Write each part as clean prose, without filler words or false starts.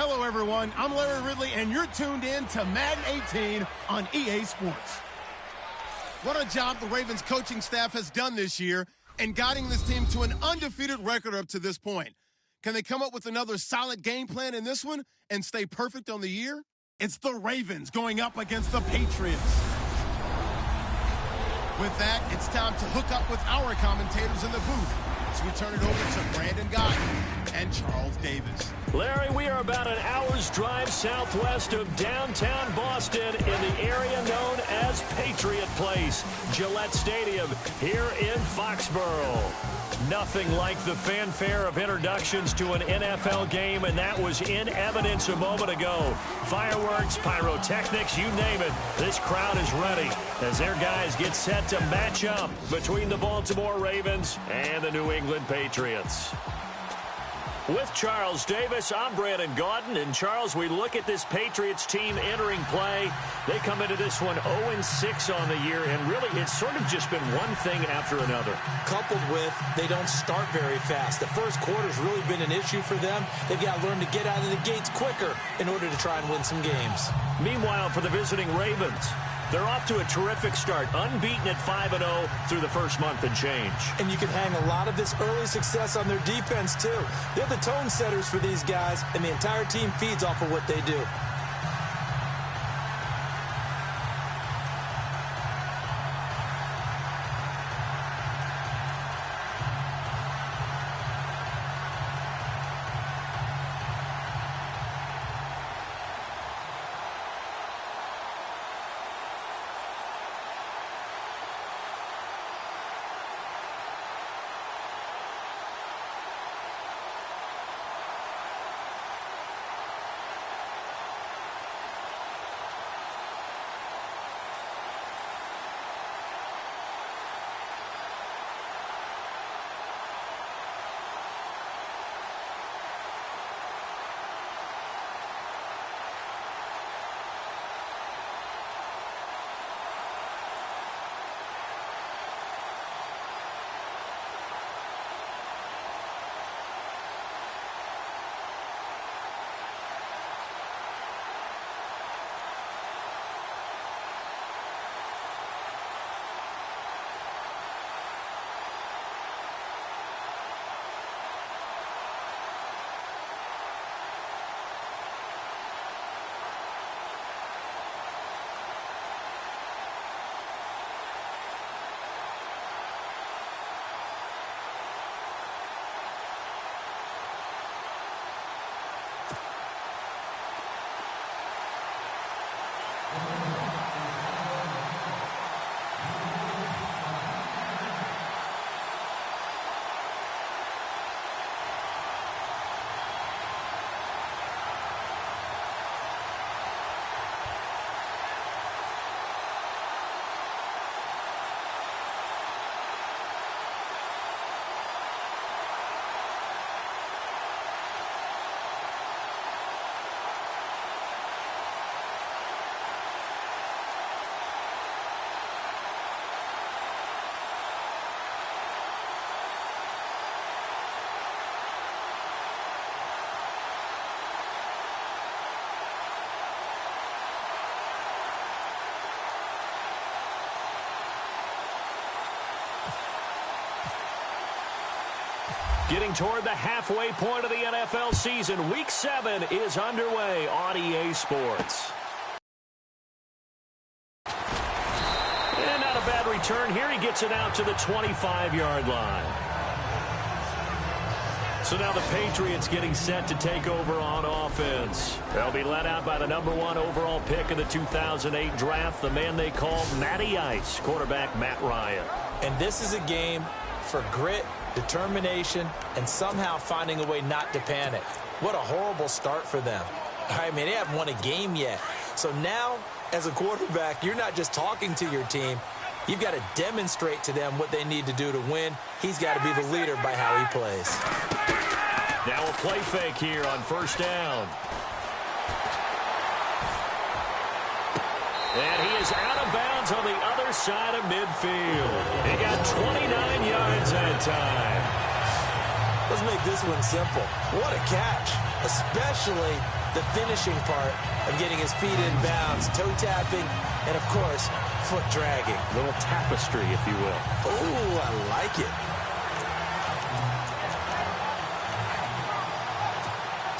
Hello, everyone. I'm Larry Ridley, and you're tuned in to Madden 18 on EA Sports. What a job the Ravens coaching staff has done this year in guiding this team to an undefeated record up to this point. Can they come up with another solid game plan in this one and stay perfect on the year? It's the Ravens going up against the Patriots. With that, it's time to hook up with our commentators in the booth as we turn it over to Brandon Godden and Charles Davis. Larry, we are about an hour's drive southwest of downtown Boston in the area known as Patriot Place, Gillette Stadium, here in Foxborough. Nothing like the fanfare of introductions to an NFL game, and that was in evidence a moment ago. Fireworks, pyrotechnics, you name it. This crowd is ready as their guys get set to match up between the Baltimore Ravens and the New England Patriots. With Charles Davis, I'm Brandon Gaudin. And, Charles, we look at this Patriots team entering play. They come into this one 0-6 on the year, and really it's sort of just been one thing after another. Coupled with they don't start very fast. The first quarter's really been an issue for them. They've got to learn to get out of the gates quicker in order to try and win some games. Meanwhile, for the visiting Ravens, they're off to a terrific start, unbeaten at 5-0 through the first month and change. And you can hang a lot of this early success on their defense, too. They're the tone setters for these guys, and the entire team feeds off of what they do. Getting toward the halfway point of the NFL season, Week 7 is underway on EA Sports. And not a bad return here. He gets it out to the 25-yard line. So now the Patriots getting set to take over on offense. They'll be led out by the number 1 overall pick of the 2008 draft, the man they call Matty Ice, quarterback Matt Ryan. And this is a game for grit, determination, and somehow finding a way not to panic. What a horrible start for them. I mean, they haven't won a game yet. So now, as a quarterback, you're not just talking to your team. You've got to demonstrate to them what they need to do to win. He's got to be the leader by how he plays. Now a play fake here on first down. And he is out of bounds on the other side of midfield. He got 29 yards that time. Let's make this one simple. What a catch, especially the finishing part of getting his feet in bounds, toe tapping, and, of course, foot dragging. A little tapestry, if you will. Oh, I like it.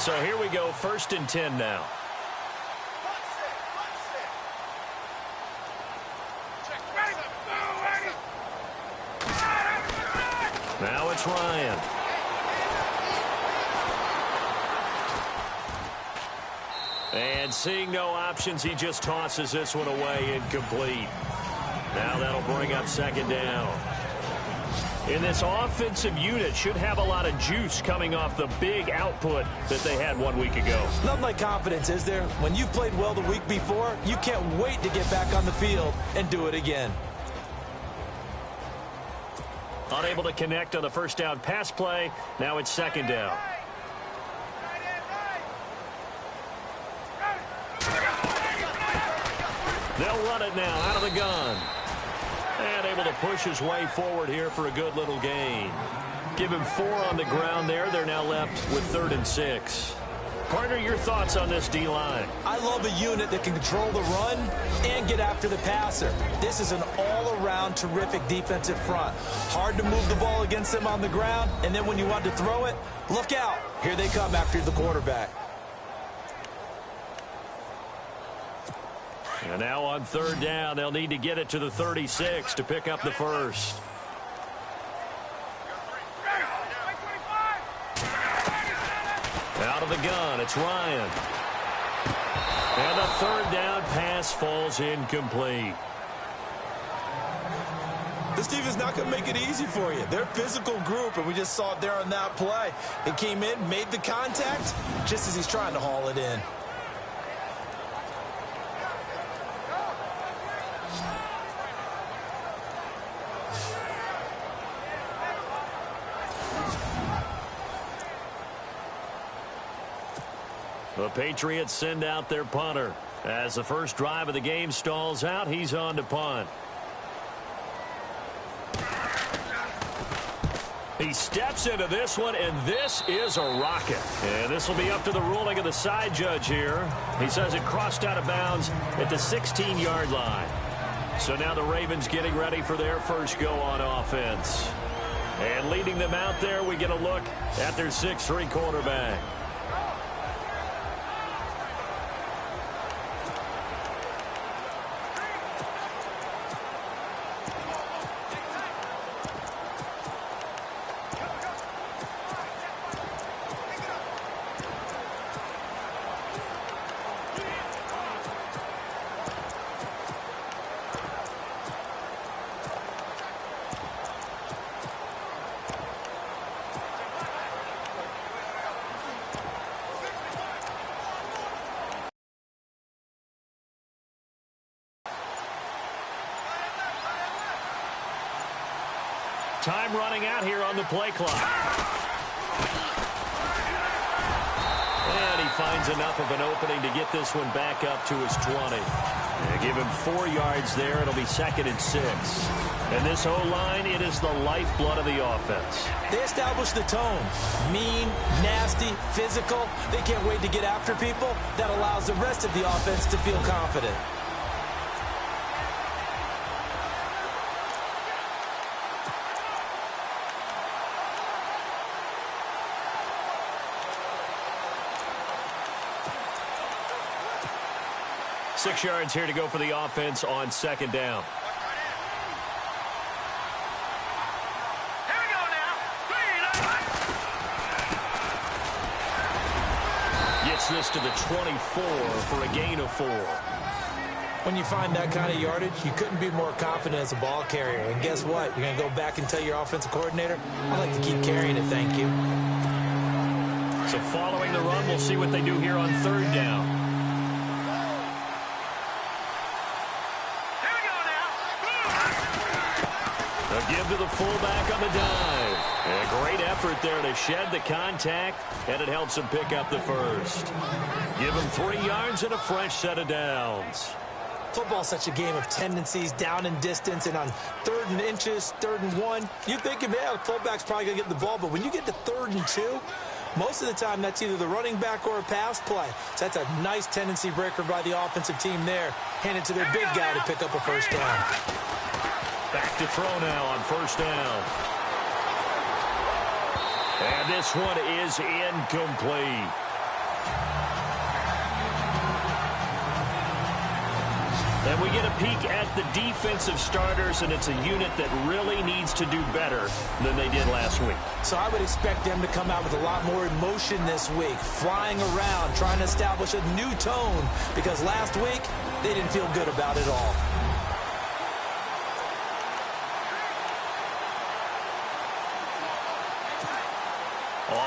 So here we go, 1st and 10 now. Now it's Ryan. And seeing no options, he just tosses this one away, incomplete. Now that'll bring up 2nd down. And this offensive unit should have a lot of juice coming off the big output that they had 1 week ago. Nothing like confidence, is there? When you've played well the week before, you can't wait to get back on the field and do it again. Unable to connect on the 1st down pass play. Now it's 2nd down. They'll run it now out of the gun. And able to push his way forward here for a good little gain. Give him 4 on the ground there. They're now left with 3rd and 6. Partner, your thoughts on this D-line? I love a unit that can control the run and get after the passer. This is an all-around terrific defensive front. Hard to move the ball against them on the ground, and then when you want to throw it, look out. Here they come after the quarterback. And now on 3rd down, they'll need to get it to the 36 to pick up the 1st. Out of the gun, it's Ryan. And the 3rd down pass falls incomplete. This team is not going to make it easy for you. They're a physical group, and we just saw it there on that play. It came in, made the contact, just as he's trying to haul it in. The Patriots send out their punter. As the first drive of the game stalls out, he's on to punt. He steps into this one, and this is a rocket. And this will be up to the ruling of the side judge here. He says it crossed out of bounds at the 16-yard line. So now the Ravens getting ready for their first go on offense. And leading them out there, we get a look at their 6'3" quarterback. Time running out here on the play clock. And he finds enough of an opening to get this one back up to his 20. And give him 4 yards there. It'll be 2nd and 6. And this O-line, it is the lifeblood of the offense. They establish the tone. Mean, nasty, physical. They can't wait to get after people. That allows the rest of the offense to feel confident. Six yards here to go for the offense on 2nd down. Here we go now. 3, Gets this to the 24 for a gain of 4. When you find that kind of yardage, you couldn't be more confident as a ball carrier. And guess what? You're going to go back and tell your offensive coordinator, I'd like to keep carrying it, thank you. So following the run, we'll see what they do here on 3rd down. A give to the fullback on the dive. And a great effort there to shed the contact, and it helps him pick up the 1st. Give him 3 yards and a fresh set of downs. Football's such a game of tendencies, down in distance, and on 3rd and inches, 3rd and 1, you're thinking, man, the fullback's probably going to get the ball. But when you get to 3rd and 2, Most of the time, that's either the running back or a pass play. So that's a nice tendency breaker by the offensive team there. Hand it to their big guy to pick up a first down. Back to throw now on first down. And this one is incomplete. And we get a peek at the defensive starters, and it's a unit that really needs to do better than they did last week. So I would expect them to come out with a lot more emotion this week, flying around, trying to establish a new tone, because last week they didn't feel good about it all.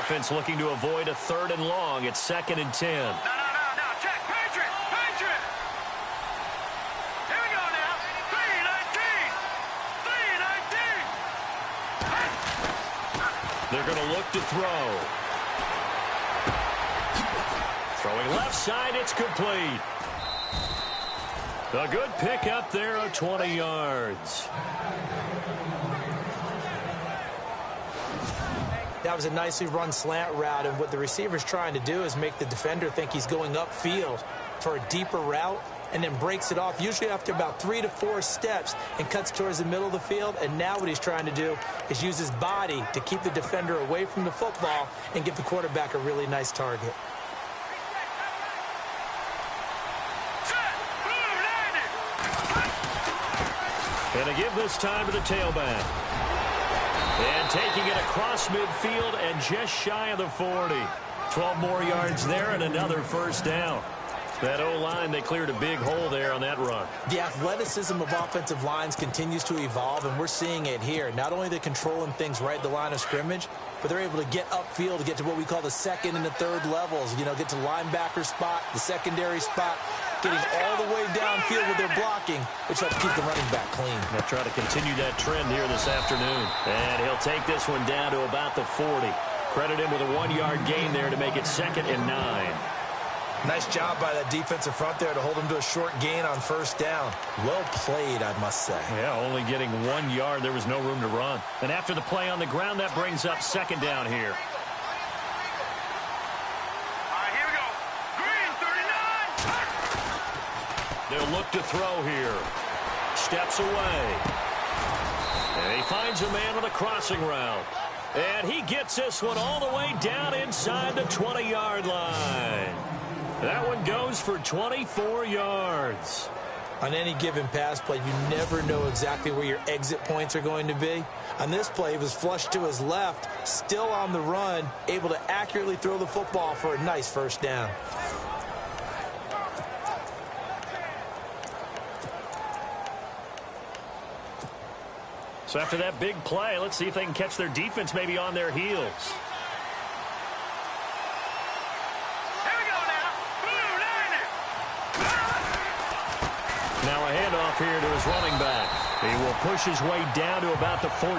Offense looking to avoid a 3rd and long. It's 2nd and 10. No, check. Patriots! Here we go now. 3-19. They're going to look to throw. Throwing left side, it's complete. A good pick up there of 20 yards. That was a nicely run slant route, and what the receiver's trying to do is make the defender think he's going upfield for a deeper route, and then breaks it off, usually after about 3 to 4 steps, and cuts towards the middle of the field. And now what he's trying to do is use his body to keep the defender away from the football and give the quarterback a really nice target. And to give this time to the tailback. And taking it across midfield and just shy of the 40. 12 more yards there and another first down. That O-line, they cleared a big hole there on that run. The athleticism of offensive lines continues to evolve, and we're seeing it here. Not only are they controlling things right at the line of scrimmage, but they're able to get upfield to get to what we call the 2nd and the 3rd levels. You know, get to linebacker spot, the secondary spot, getting all the way downfield with their blocking, which helps keep the running back clean. They'll try to continue that trend here this afternoon. And he'll take this one down to about the 40. Credit him with a 1-yard gain there to make it 2nd and 9. Nice job by that defensive front there to hold him to a short gain on first down. Well played, I must say. Yeah, only getting 1 yard. There was no room to run. And after the play on the ground, that brings up 2nd down here. All right, here we go. Green, 39. They'll look to throw here. Steps away. And he finds a man on a crossing route. And he gets this one all the way down inside the 20-yard line. That one goes for 24 yards. On any given pass play, you never know exactly where your exit points are going to be. On this play, he was flushed to his left, still on the run, able to accurately throw the football for a nice first down. So after that big play, let's see if they can catch their defense maybe on their heels. Now a handoff here to his running back. He will push his way down to about the 14.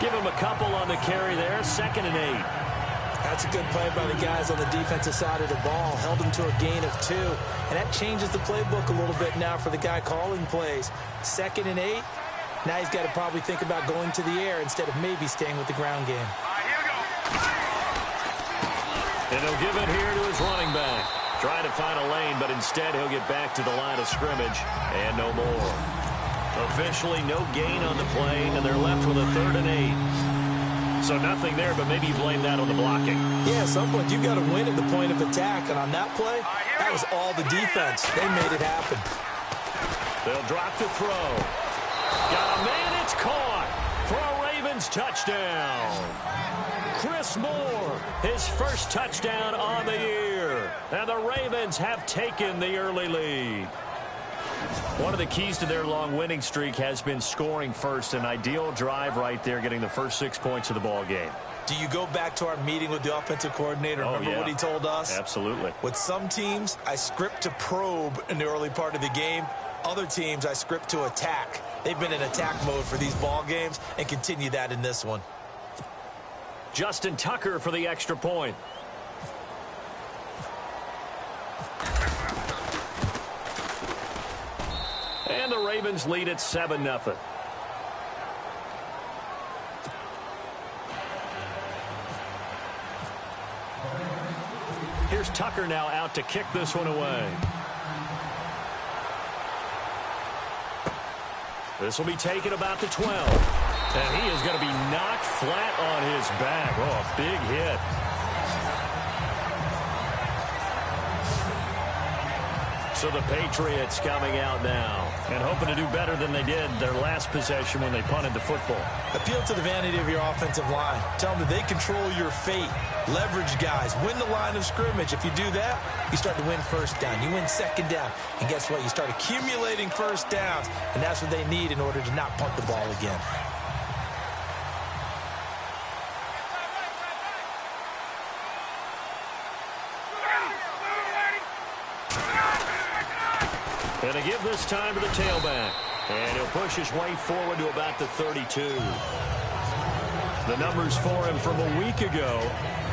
Give him a couple on the carry there. 2nd and 8. That's a good play by the guys on the defensive side of the ball. Held him to a gain of 2. And that changes the playbook a little bit now for the guy calling plays. 2nd and 8. Now he's got to probably think about going to the air instead of maybe staying with the ground game. All right, here we go. And he'll give it here to his running back. Trying to find a lane, but instead he'll get back to the line of scrimmage. And no more. Officially no gain on the play, and they're left with a 3rd and 8. So nothing there, but maybe you blame that on the blocking. Yeah, at some point you've got to win at the point of attack. And on that play, that was all the defense. They made it happen. They'll drop to throw. Got a man, it's caught for a Ravens touchdown. Chris Moore, his first touchdown on the year. And the Ravens have taken the early lead. One of the keys to their long winning streak has been scoring first. An ideal drive right there, getting the first 6 points of the ball game. Do you go back to our meeting with the offensive coordinator? Remember what he told us? Absolutely. With some teams, I script to probe in the early part of the game. Other teams, I script to attack. They've been in attack mode for these ball games and continue that in this one. Justin Tucker for the extra point. And the Ravens lead at 7-0. Tucker now out to kick this one away. This will be taken about the 12. And he is going to be knocked flat on his back. Oh, a big hit. So the Patriots coming out now and hoping to do better than they did their last possession when they punted the football. Appeal to the vanity of your offensive line. Tell them that they control your fate. Leverage guys. Win the line of scrimmage. If you do that, you start to win first down. You win second down. And guess what? You start accumulating first downs. And that's what they need in order to not punt the ball again. And to give this time to the tailback. And he'll push his way forward to about the 32. The numbers for him from a week ago: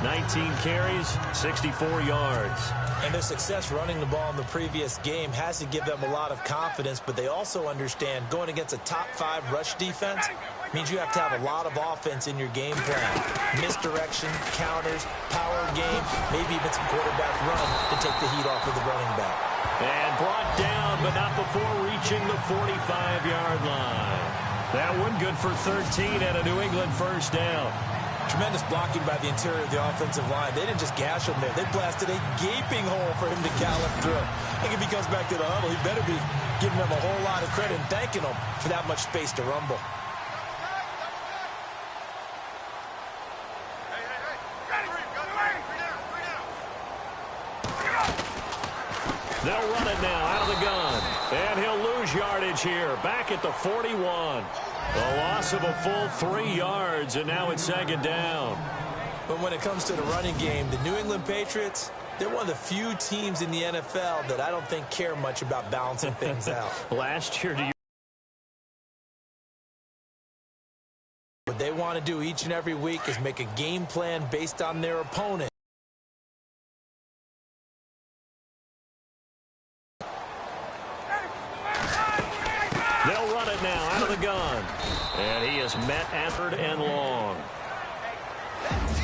19 carries, 64 yards. And their success running the ball in the previous game has to give them a lot of confidence, but they also understand going against a top-5 rush defense means you have to have a lot of offense in your game plan. Misdirection, counters, power game, maybe even some quarterback run to take the heat off of the running back. And brought down, but not before reaching the 45-yard line. That one good for 13 and a New England first down. Tremendous blocking by the interior of the offensive line. They didn't just gash him there. They blasted a gaping hole for him to gallop through. I think if he comes back to the huddle, he better be giving them a whole lot of credit and thanking them for that much space to rumble. They'll run it now out of the gun. And he'll lose yardage here. Back at the 41. A loss of a full 3 yards, and now it's second down. But when it comes to the running game, the New England Patriots, they're one of the few teams in the NFL that I don't think care much about balancing things out. Last year, What they want to do each and every week is make a game plan based on their opponent. they'll run it now out of the gun. And he is met at third and long.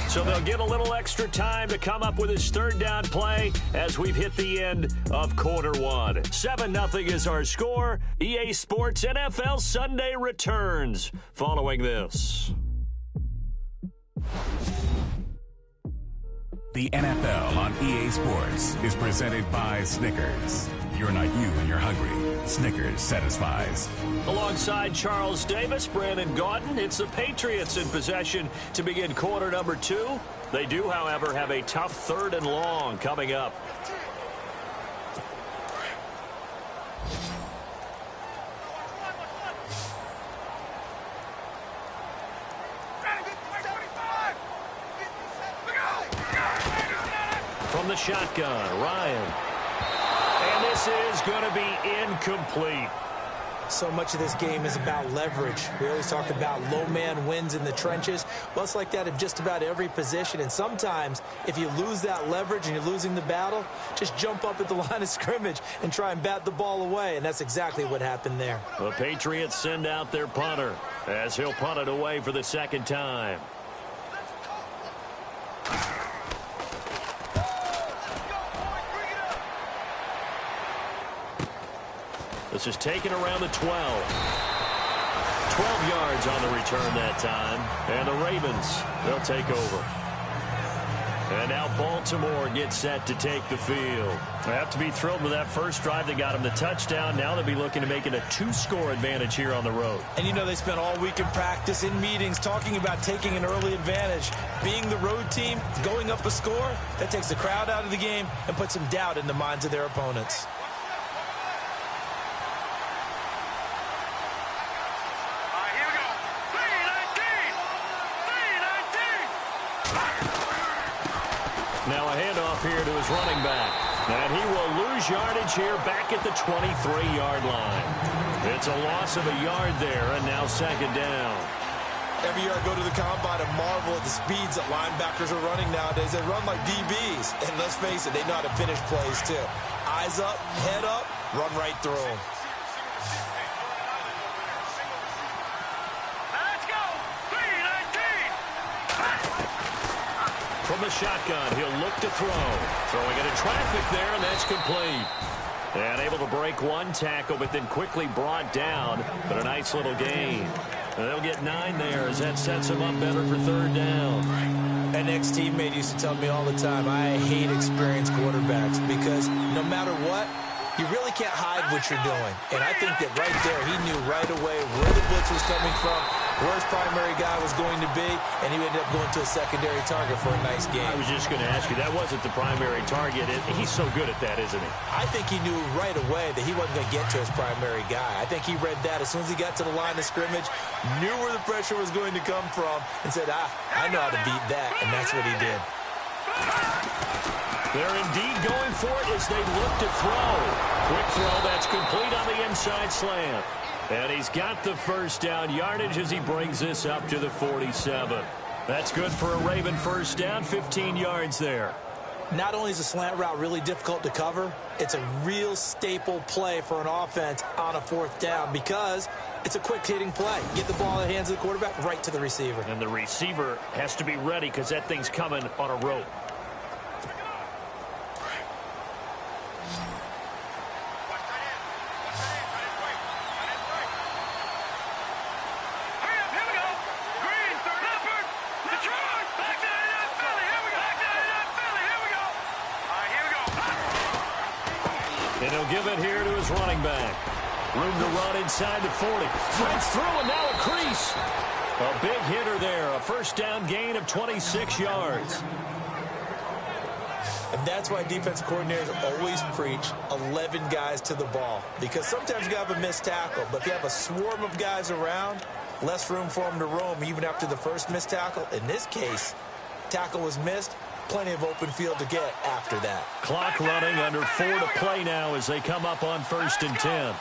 So they'll get a little extra time to come up with his third down play as we've hit the end of quarter one. 7-0 is our score. EA Sports NFL Sunday returns following this. The NFL on EA Sports is presented by Snickers. You're not you when you're hungry. Snickers satisfies. Alongside Charles Davis, Brandon Gaudin, it's the Patriots in possession to begin quarter number 2. They do, however, have a tough third and long coming up. From the shotgun, Ryan. And this is going to be incomplete. So much of this game is about leverage. We always talk about low man wins in the trenches. Well, it's like that in just about every position. And sometimes, if you lose that leverage and you're losing the battle, just jump up at the line of scrimmage and try and bat the ball away. And that's exactly what happened there. The Patriots send out their punter as he'll punt it away for the second time. This is taken around the 12. 12 yards on the return that time. And the Ravens, they'll take over. And now Baltimore gets set to take the field. They have to be thrilled with that first drive that got them the touchdown. Now they'll be looking to make it a 2-score advantage here on the road. And you know they spent all week in practice, in meetings, talking about taking an early advantage. Being the road team, going up a score, that takes the crowd out of the game and puts some doubt in the minds of their opponents. Now a handoff here to his running back. And he will lose yardage here back at the 23-yard line. It's a loss of a yard there, and now second down. Every year I go to the combine and marvel at the speeds that linebackers are running nowadays. They run like DBs. And let's face it, they know how to finish plays too. Eyes up, head up, run right through them. From the shotgun. He'll look to throw. Throwing into traffic there, and that's complete. And able to break one tackle, but then quickly brought down. But a nice little gain. And they'll get 9 there as that sets them up better for 3rd down. An ex-teammate used to tell me all the time, I hate experienced quarterbacks because no matter what, you really can't hide what you're doing. And I think that right there, he knew right away where the blitz was coming from, where his primary guy was going to be, and he ended up going to a secondary target for a nice game. I was just going to ask you, that wasn't the primary target. He's so good at that, isn't he? I think he knew right away that he wasn't going to get to his primary guy. I think he read that as soon as he got to the line of scrimmage, knew where the pressure was going to come from, and said, I know how to beat that, and that's what he did. They're indeed going for it as they look to throw. Quick throw that's complete on the inside slant. And he's got the first down yardage as he brings this up to the 47. That's good for a Raven first down, 15 yards there. Not only is a slant route really difficult to cover, it's a real staple play for an offense on a 4th down because it's a quick-hitting play. Get the ball in the hands of the quarterback right to the receiver. And the receiver has to be ready because that thing's coming on a rope. And he'll give it here to his running back. Room to run inside the 40. Threads through, and now a crease. A big hitter there. A first down gain of 26 yards. And that's why defensive coordinators always preach 11 guys to the ball. Because sometimes you have a missed tackle, but if you have a swarm of guys around, less room for them to roam even after the first missed tackle. In this case, tackle was missed. Plenty of open field to get after that. Clock running, under 4 to play now as they come up on 1st and 10.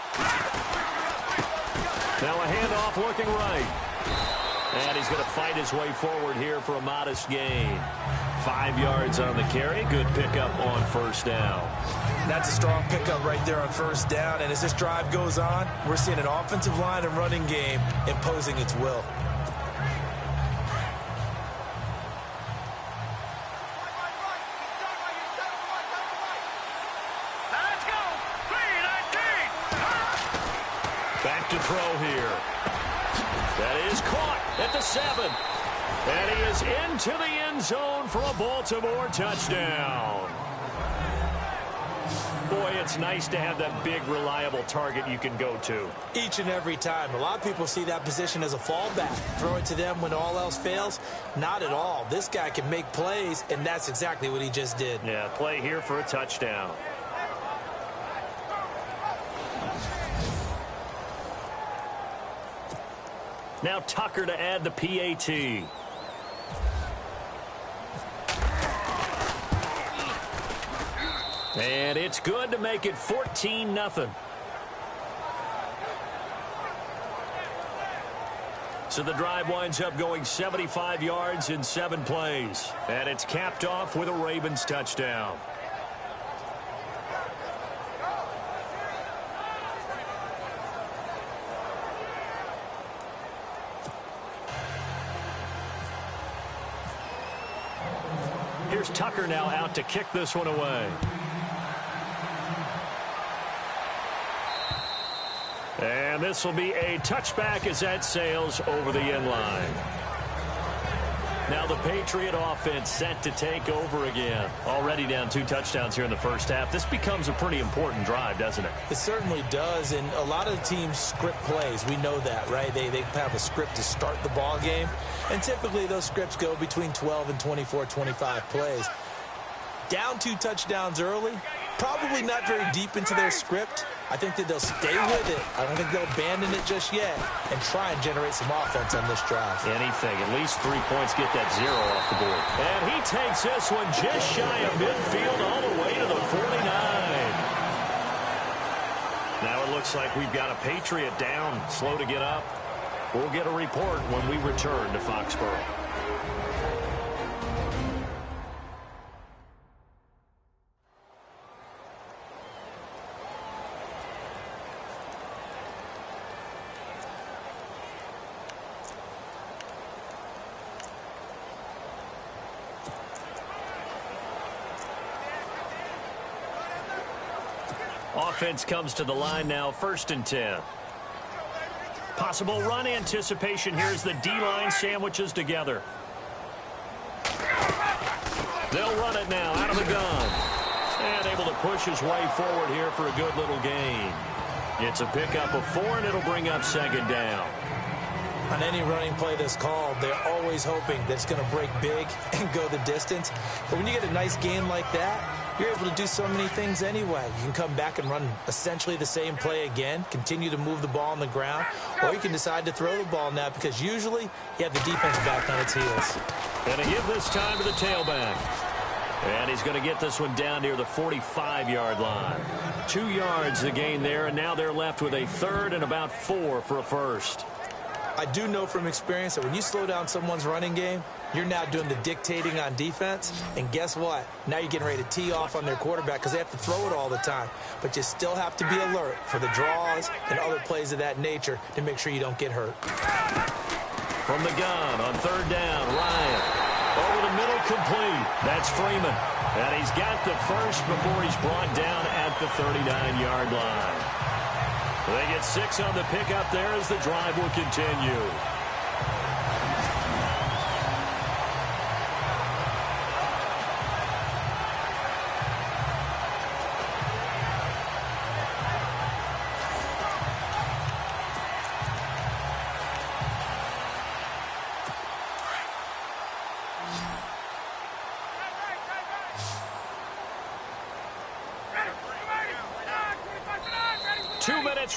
Now a handoff looking right. And he's going to fight his way forward here for a modest gain. 5 yards on the carry. Good pickup on 1st down. That's a strong pickup right there on 1st down. And as this drive goes on, we're seeing an offensive line and running game imposing its will. Back to throw here. That is caught at the 7. And he is into the end zone for a Baltimore touchdown. Boy, it's nice to have that big, reliable target you can go to. Each and every time. A lot of people see that position as a fallback. Throw it to them when all else fails. Not at all. This guy can make plays, and that's exactly what he just did. Yeah, play here for a touchdown. Now Tucker to add the PAT. And it's good to make it 14-0. So the drive winds up going 75 yards in 7 plays. And it's capped off with a Ravens touchdown. Here's Tucker now out to kick this one away. And this will be a touchback as that sails over the end line. Now the Patriot offense set to take over again. Already down 2 touchdowns here in the first half. This becomes a pretty important drive, doesn't it? It certainly does, and a lot of the teams script plays. We know that, right? They have a script to start the ball game, and typically those scripts go between 12 and 24, 25 plays. Down 2 touchdowns early, probably not very deep into their script. I think that they'll stay with it. I don't think they'll abandon it just yet and try and generate some offense on this drive. Anything. At least 3 points, get that 0 off the board. And he takes this one just shy of midfield all the way to the 49. Now it looks like we've got a Patriot down, slow to get up. We'll get a report when we return to Foxborough. Offense comes to the line now, 1st and 10. Possible run anticipation here as the D-line sandwiches together. They'll run it now out of the gun. And able to push his way forward here for a good little gain. It's a pickup of 4, and it'll bring up 2nd down. On any running play that's called, they're always hoping that it's going to break big and go the distance. But when you get a nice gain like that, you're able to do so many things anyway. You can come back and run essentially the same play again, continue to move the ball on the ground, or you can decide to throw the ball now because usually you have the defense back on its heels. And a give this time to the tailback. And he's going to get this one down near the 45-yard line. 2 yards the gain there, and now they're left with a 3rd and about 4 for a 1st. I do know from experience that when you slow down someone's running game, you're now doing the dictating on defense. And guess what? Now you're getting ready to tee off on their quarterback because they have to throw it all the time. But you still have to be alert for the draws and other plays of that nature to make sure you don't get hurt. From the gun on 3rd down, Ryan. Over the middle, complete. That's Freeman. And he's got the 1st before he's brought down at the 39-yard line. They get 6 on the pickup there as the drive will continue.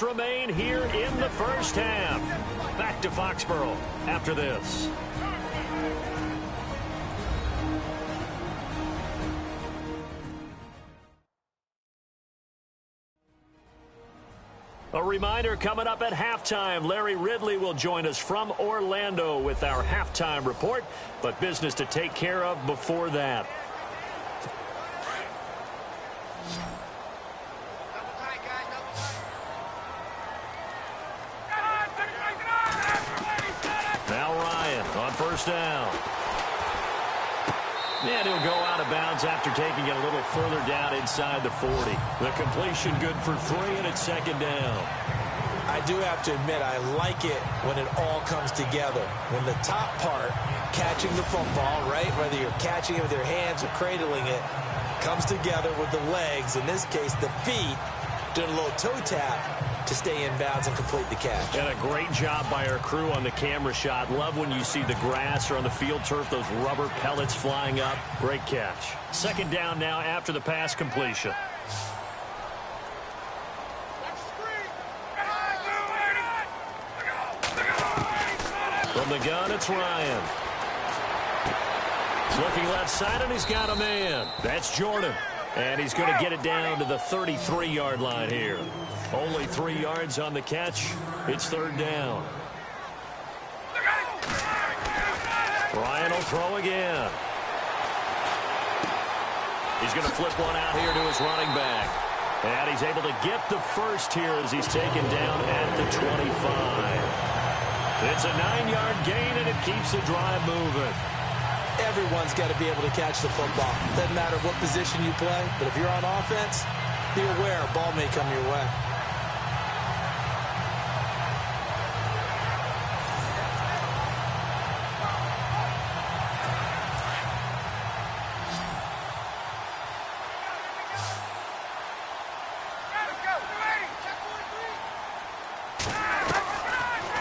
Remain here in the 1st half. Back to Foxborough after this. A reminder coming up at halftime. Larry Ridley will join us from Orlando with our halftime report, but business to take care of before that. Down. And he'll go out of bounds after taking it a little further down inside the 40. The completion good for 3, and it's 2nd down. I do have to admit, I like it when it all comes together. When the top part, catching the football, right, whether you're catching it with your hands or cradling it, comes together with the legs, in this case the feet, doing a little toe tap to stay in bounds and complete the catch. And a great job by our crew on the camera shot. Love when you see the grass or on the field turf, those rubber pellets flying up. Great catch. 2nd down now after the pass completion. From the gun, it's Ryan. He's looking left side, and he's got a man. That's Jordan. And he's going to get it down to the 33-yard line here. Only 3 yards on the catch. It's 3rd down. Ryan will throw again. He's going to flip one out here to his running back. And he's able to get the 1st here as he's taken down at the 25. It's a 9-yard gain, and it keeps the drive moving. Everyone's got to be able to catch the football. Doesn't matter what position you play, but if you're on offense, be aware a ball may come your way.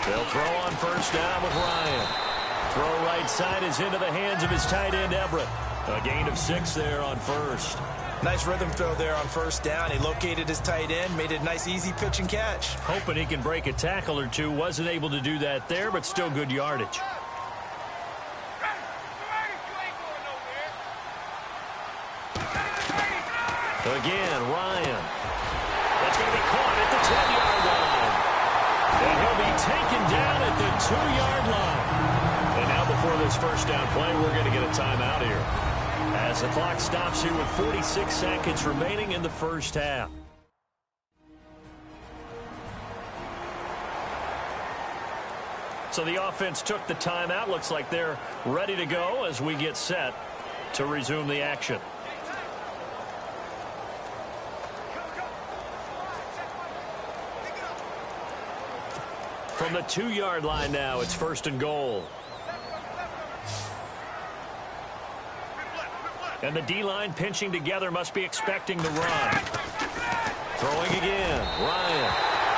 They'll throw on 1st down with Ryan. Throw right side is into the hands of his tight end, Everett. A gain of 6 there on 1st. Nice rhythm throw there on 1st down. He located his tight end, made it a nice, easy pitch and catch. Hoping he can break a tackle or two. Wasn't able to do that there, but still good yardage. Again, Ryan. That's going to be caught at the 10-yard line. And he'll be taken down at the 2-yard line. And now before this 1st down play, we're going to get a timeout here, as the clock stops here with 46 seconds remaining in the 1st half. So the offense took the timeout. Looks like they're ready to go as we get set to resume the action. From the 2-yard line now, it's 1st and goal. And the D-line pinching together must be expecting the run. Throwing again, Ryan.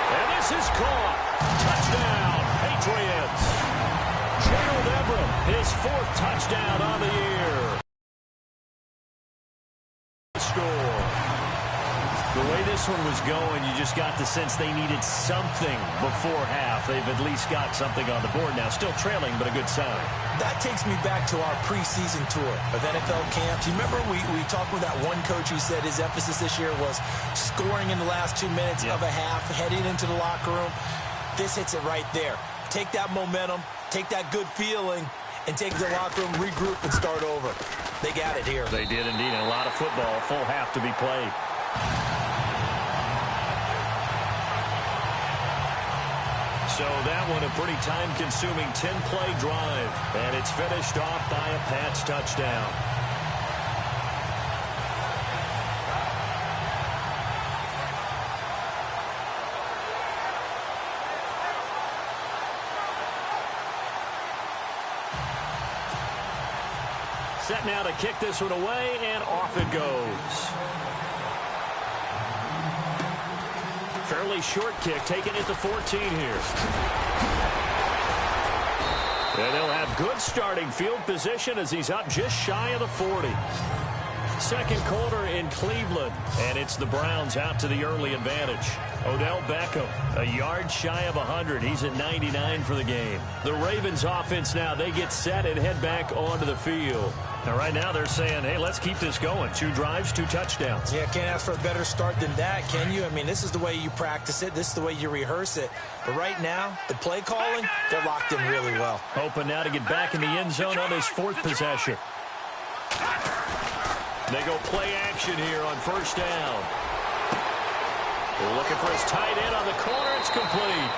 And this is caught. Touchdown, Patriots. Gerald Everett, his 4th touchdown on the year. Score. The way this one was going, you just got the sense they needed something before half. They've at least got something on the board now. Still trailing, but a good sign. That takes me back to our preseason tour of NFL camps. You remember we talked with that one coach who said his emphasis this year was scoring in the last 2 minutes of a half, heading into the locker room. This hits it right there. Take that momentum, take that good feeling, and take the locker room, regroup, and start over. They got it here. They did indeed. And a lot of football, full half to be played. So that one a pretty time-consuming 10-play drive. And it's finished off by a Pats touchdown. Set now to kick this one away, and off it goes. Fairly short kick, taken at the 14 here. And they'll have good starting field position as he's up just shy of the 40. Second quarter in Cleveland, and it's the Browns out to the early advantage. Odell Beckham, a yard shy of 100. He's at 99 for the game. The Ravens offense now, they get set and head back onto the field. Now, right now, they're saying, hey, let's keep this going. 2 drives, 2 touchdowns. Yeah, can't ask for a better start than that, can you? I mean, this is the way you practice it. This is the way you rehearse it. But right now, the play calling, they're locked in really well. Hoping now to get back in the end zone on his 4th possession. They go play action here on 1st down. They're looking for his tight end on the corner. It's complete.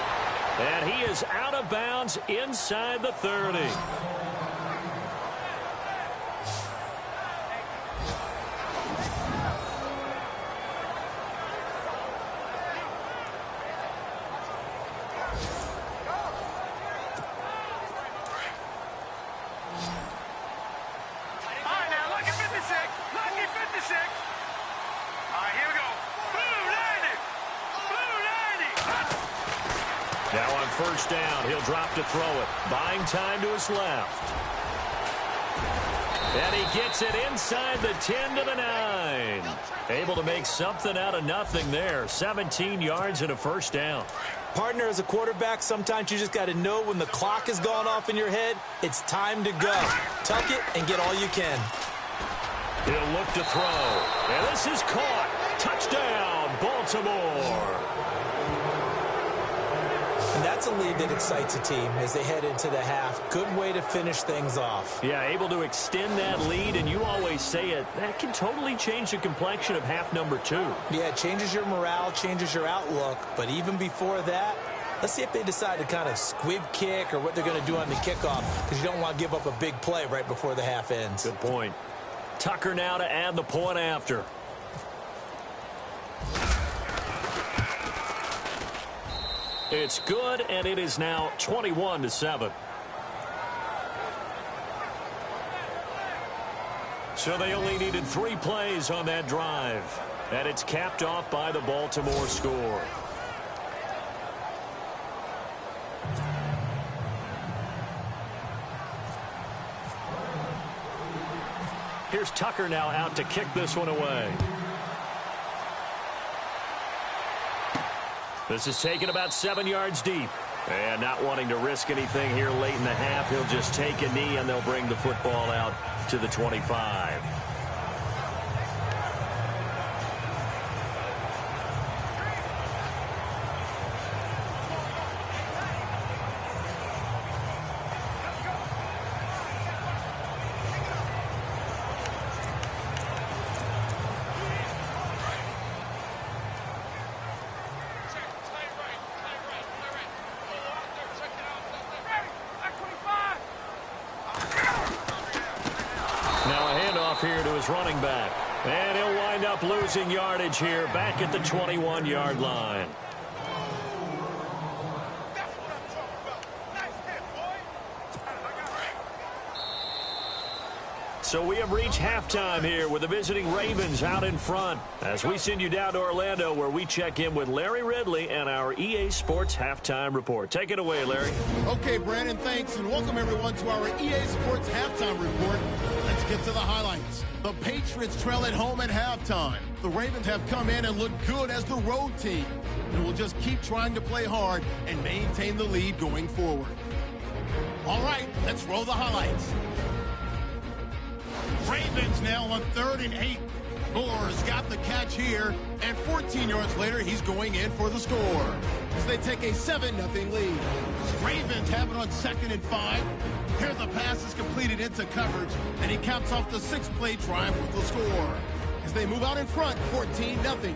And he is out of bounds inside the 30. Now on 1st down, he'll drop to throw it. Buying time to his left. And he gets it inside the 10 to the 9. Able to make something out of nothing there. 17 yards and a 1st down. Partner, as a quarterback, sometimes you just got to know when the clock has gone off in your head, it's time to go. Tuck it and get all you can. He'll look to throw. And this is caught. Touchdown, Baltimore. And that's a lead that excites a team as they head into the half. Good way to finish things off. Yeah, able to extend that lead, and you always say it, that can totally change the complexion of half number 2. Yeah, it changes your morale, changes your outlook. But even before that, let's see if they decide to kind of squib kick or what they're going to do on the kickoff, because you don't want to give up a big play right before the half ends. Good point. Tucker now to add the point after. It's good, and it is now 21-7. So they only needed 3 plays on that drive, and it's capped off by the Baltimore score. Here's Tucker now out to kick this one away. This is taken about 7 yards deep. And not wanting to risk anything here late in the half, he'll just take a knee and they'll bring the football out to the 25. Here to his running back. And he'll wind up losing yardage here back at the 21-yard line. So we have reached halftime here with the visiting Ravens out in front as we send you down to Orlando where we check in with Larry Ridley and our EA Sports Halftime Report. Take it away, Larry. Okay, Brandon, thanks, and welcome everyone to our EA Sports Halftime Report. Let's get to the highlights. The Patriots trail at home at halftime. The Ravens have come in and looked good as the road team and will just keep trying to play hard and maintain the lead going forward. All right, let's roll the highlights. Ravens now on 3rd and 8. Moore's got the catch here, and 14 yards later, he's going in for the score as they take a 7-0 lead. Ravens have it on 2nd and 5. Here the pass is completed into coverage, and he caps off the 6-play drive with the score as they move out in front, 14-0.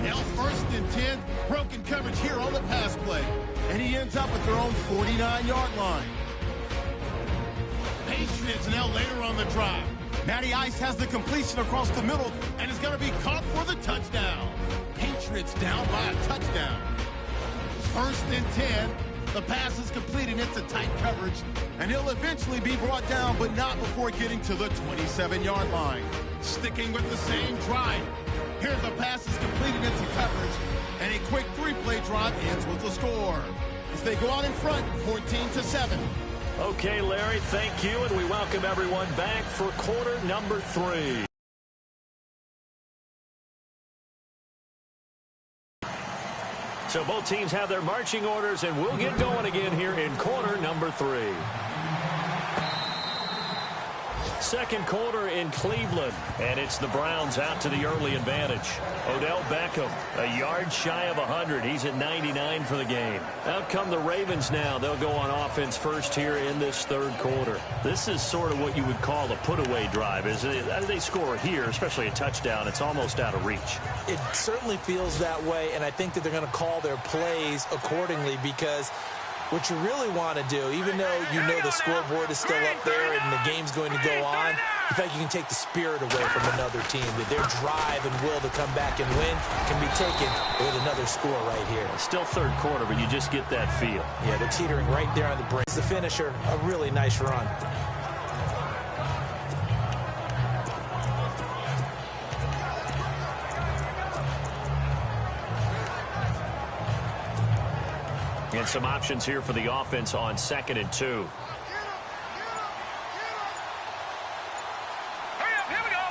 Now 1st and 10, broken coverage here on the pass play, and he ends up at their own 49-yard line. Patriots now later on the drive. Matty Ice has the completion across the middle and is going to be caught for the touchdown. Patriots down by a touchdown. 1st and 10. The pass is completed into tight coverage, and he'll eventually be brought down, but not before getting to the 27-yard line. Sticking with the same drive. Here the pass is completed into coverage, and a quick 3-play drive ends with a score as they go out in front, 14-7. Okay, Larry, thank you, and we welcome everyone back for quarter number 3. So both teams have their marching orders, and we'll get going again here in quarter number 3. Second quarter in Cleveland, and it's the Browns out to the early advantage. Odell Beckham, a yard shy of 100. He's at 99 for the game. Out come the Ravens now. They'll go on offense first here in this 3rd quarter. This is sort of what you would call a put-away drive. As they score here, especially a touchdown, it's almost out of reach. It certainly feels that way, and I think that they're going to call their plays accordingly because what you really want to do, even though you know the scoreboard is still up there and the game's going to go on, you think you can take the spirit away from another team. That their drive and will to come back and win can be taken with another score right here. Still 3rd quarter, but you just get that feel. Yeah, they're teetering right there on the brink. The finisher, a really nice run. And some options here for the offense on 2nd and 2. Hurry up, here we go.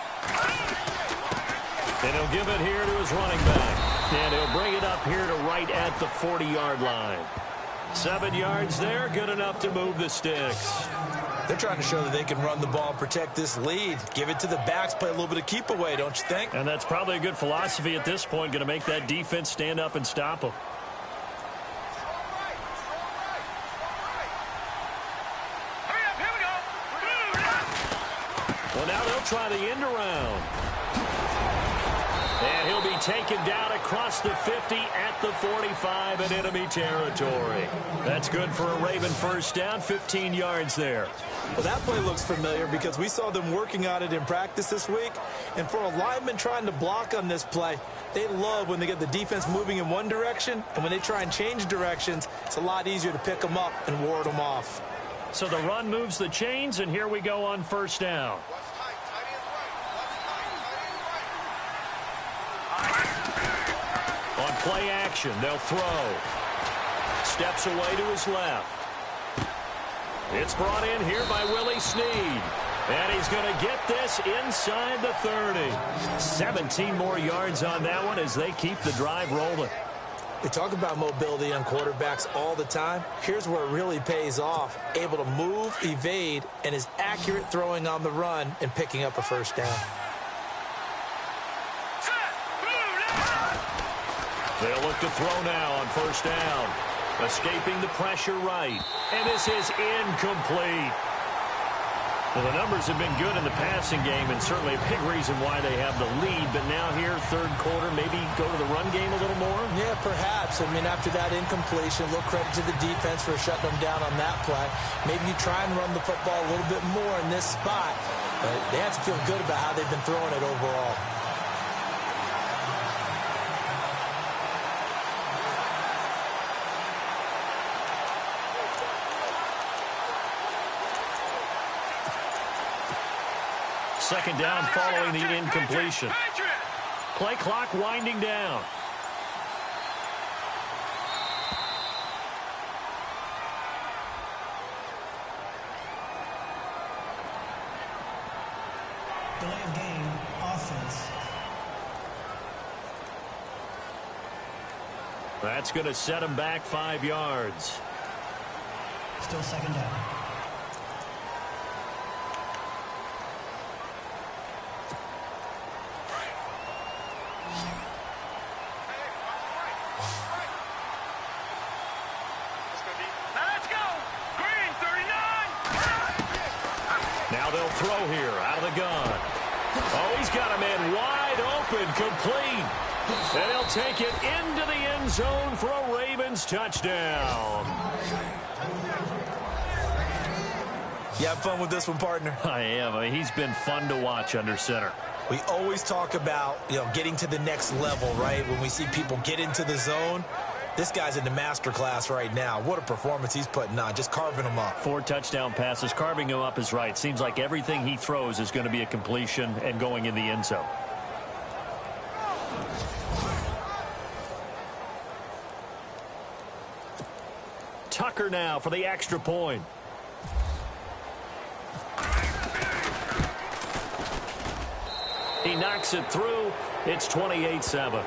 And he'll give it here to his running back. And he'll bring it up here to right at the 40-yard line. 7 yards there, good enough to move the sticks. They're trying to show that they can run the ball and protect this lead. Give it to the backs, play a little bit of keep away, don't you think? And that's probably a good philosophy at this point, going to make that defense stand up and stop them. Well, now they'll try the end around. And he'll be taken down across the 50 at the 45 in enemy territory. That's good for a Raven first down, 15 yards there. Well, that play looks familiar because we saw them working on it in practice this week. And for a lineman trying to block on this play, they love when they get the defense moving in one direction. And when they try and change directions, it's a lot easier to pick them up and ward them off. So the run moves the chains, and here we go on first down. On play action, they'll throw. Steps away to his left. It's brought in here by Willie Snead. And he's going to get this inside the 30. 17 more yards on that one as they keep the drive rolling. They talk about mobility on quarterbacks all the time. Here's where it really pays off. Able to move, evade, and is accurate throwing on the run and picking up a first down. They'll look to throw now on first down. Escaping the pressure right. And this is incomplete. Well, the numbers have been good in the passing game, and certainly a big reason why they have the lead. But now here, 3rd quarter, maybe go to the run game a little more? Yeah, perhaps. I mean, after that incompletion, a little credit to the defense for shutting them down on that play. Maybe you try and run the football a little bit more in this spot. But they have to feel good about how they've been throwing it overall. second down following the incompletion. Play clock winding down. Delay of game, offense. That's going to set him back 5 yards. Still second down. Let's go. Green, 39. Now they'll throw here out of the gun. Oh, he's got a man wide open, complete. And he'll take it into the end zone for a Ravens touchdown. You have fun with this one, partner? I am. He's been fun to watch under center. We always talk about, getting to the next level, right? When we see people get into the zone, this guy's in the master class right now. What a performance he's putting on, just carving them up. 4 touchdown passes. Carving him up is right. Seems like everything he throws is going to be a completion and going in the end zone. Tucker now for the extra point. He knocks it through. It's 28-7.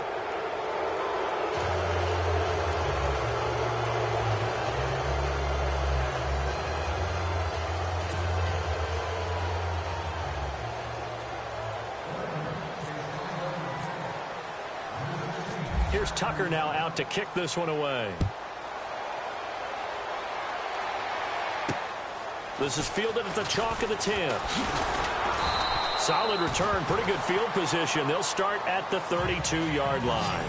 Here's Tucker now out to kick this one away. This is fielded at the chalk of the 10. Solid return, pretty good field position. They'll start at the 32-yard line.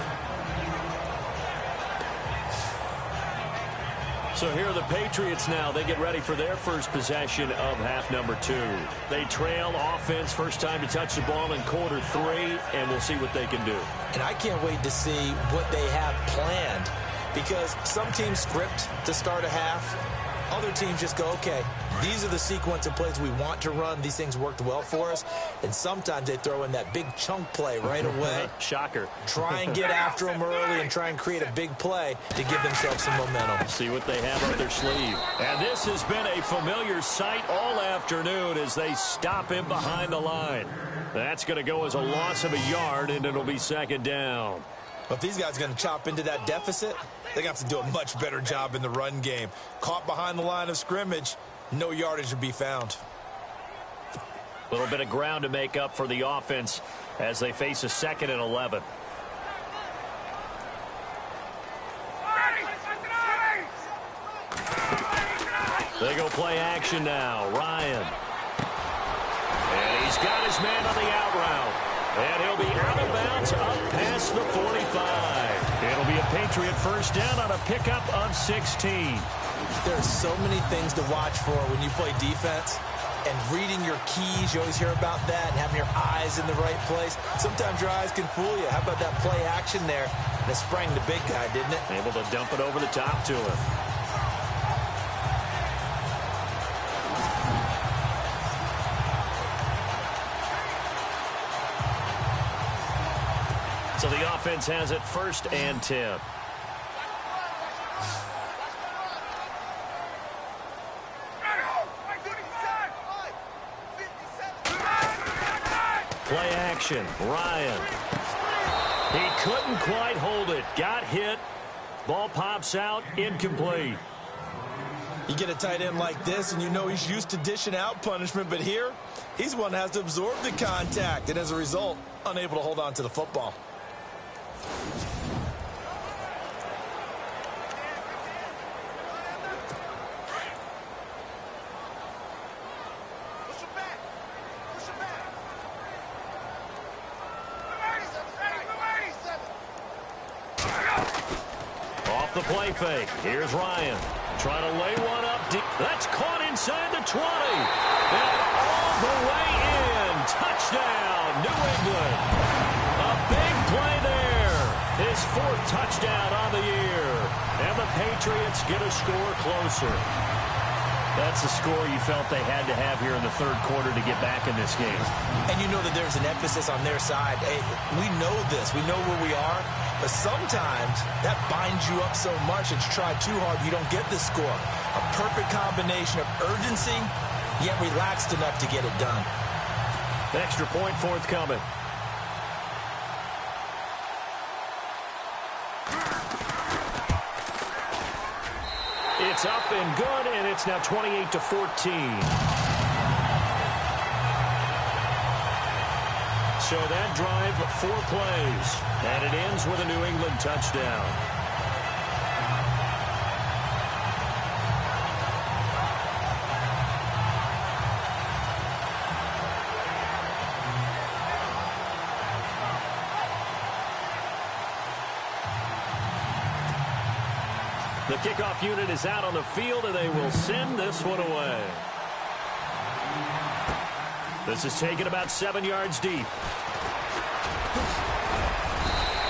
So here are the Patriots now. They get ready for their first possession of half number 2. They trail offense, first time to touch the ball in quarter 3, and we'll see what they can do. And I can't wait to see what they have planned, because some teams script to start a half. Other teams just go, okay, these are the sequence of plays we want to run. These things worked well for us. And sometimes they throw in that big chunk play right away. Shocker. Try and get after them early and try and create a big play to give themselves some momentum. See what they have up their sleeve. And this has been a familiar sight all afternoon as they stop him behind the line. That's going to go as a loss of a yard, and it'll be second down. But if these guys are going to chop into that deficit, they're going to have to do a much better job in the run game. Caught behind the line of scrimmage, no yardage to be found. A little bit of ground to make up for the offense as they face a 2nd and 11. They go play action now. Ryan. And he's got his man on the out route. And he'll be out of bounds up past the 45. It'll be a Patriot first down on a pickup of 16. There are so many things to watch for when you play defense. And reading your keys, you always hear about that, and having your eyes in the right place. Sometimes your eyes can fool you. How about that play action there? And it sprang the big guy, didn't it? Able to dump it over the top to him. So the offense has it 1st and 10. Play action. Ryan. He couldn't quite hold it. Got hit. Ball pops out. Incomplete. You get a tight end like this, and you know he's used to dishing out punishment, but here, he's the one that has to absorb the contact, and as a result, unable to hold on to the football. Off the play fake. Here's Ryan. Trying to lay one up deep. That's caught inside the 20. And all the way in. Touchdown, New England. A big play there. His 4th touchdown on the year. And the Patriots get a score closer. That's the score you felt they had to have here in the third quarter to get back in this game. And you know that there's an emphasis on their side. Hey, we know this. We know where we are. But sometimes that binds you up so much that you try too hard, you don't get the score. A perfect combination of urgency, yet relaxed enough to get it done. Extra point forthcoming. It's up and good, and it's now 28-14. So that drive, 4 plays, and it ends with a New England touchdown. The kickoff unit is out on the field, and they will send this one away. This is taken about 7 yards deep.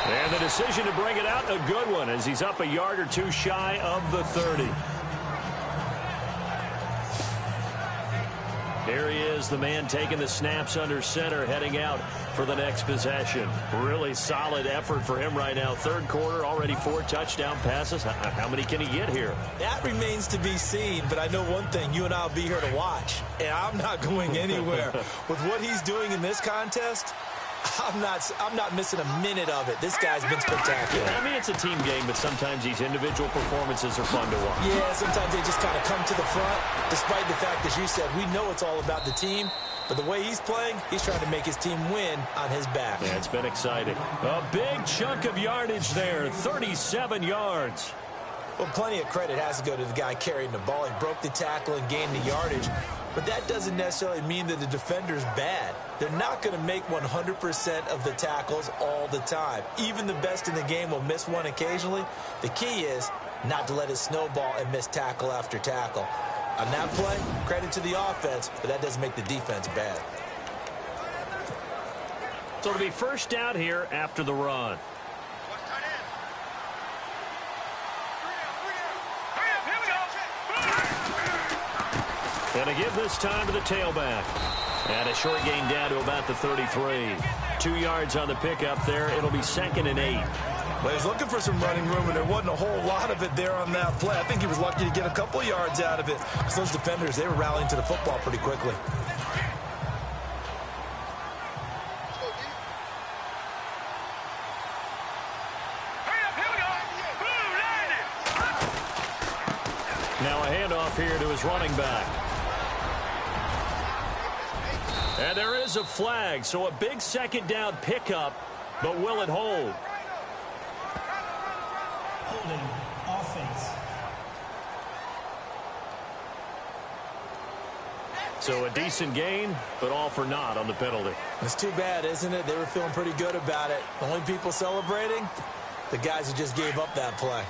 And the decision to bring it out, a good one, as he's up a yard or two shy of the 30. Here he is, the man taking the snaps under center, heading out for the next possession. Really solid effort for him right now. Third quarter, already 4 touchdown passes. How many can he get here? That remains to be seen, but I know one thing. You and I will be here to watch, and I'm not going anywhere. With what he's doing in this contest, I'm not missing a minute of it. This guy's been spectacular. I mean, it's a team game, but sometimes these individual performances are fun to watch. Yeah, sometimes they just kind of come to the front, despite the fact, as you said, we know it's all about the team. But the way he's playing, he's trying to make his team win on his back. Yeah, it's been exciting. A big chunk of yardage there, 37 yards. Well, plenty of credit has to go to the guy carrying the ball. He broke the tackle and gained the yardage. But that doesn't necessarily mean that the defender's bad. They're not going to make 100% of the tackles all the time. Even the best in the game will miss one occasionally. The key is not to let it snowball and miss tackle after tackle. On that play, credit to the offense, but that doesn't make the defense bad. So it'll be first down here after the run. And to give this time to the tailback. And a short gain down to about the 33. 2 yards on the pickup there. It'll be 2nd and 8. Well, he's looking for some running room, and there wasn't a whole lot of it there on that play. I think he was lucky to get a couple yards out of it, because those defenders, they were rallying to the football pretty quickly. Now a handoff here to his running back. And there is a flag, so a big second down pickup, but will it hold? Holding offense. So a decent gain, but all for naught on the penalty. It's too bad, isn't it? They were feeling pretty good about it. The only people celebrating, the guys who just gave up that play.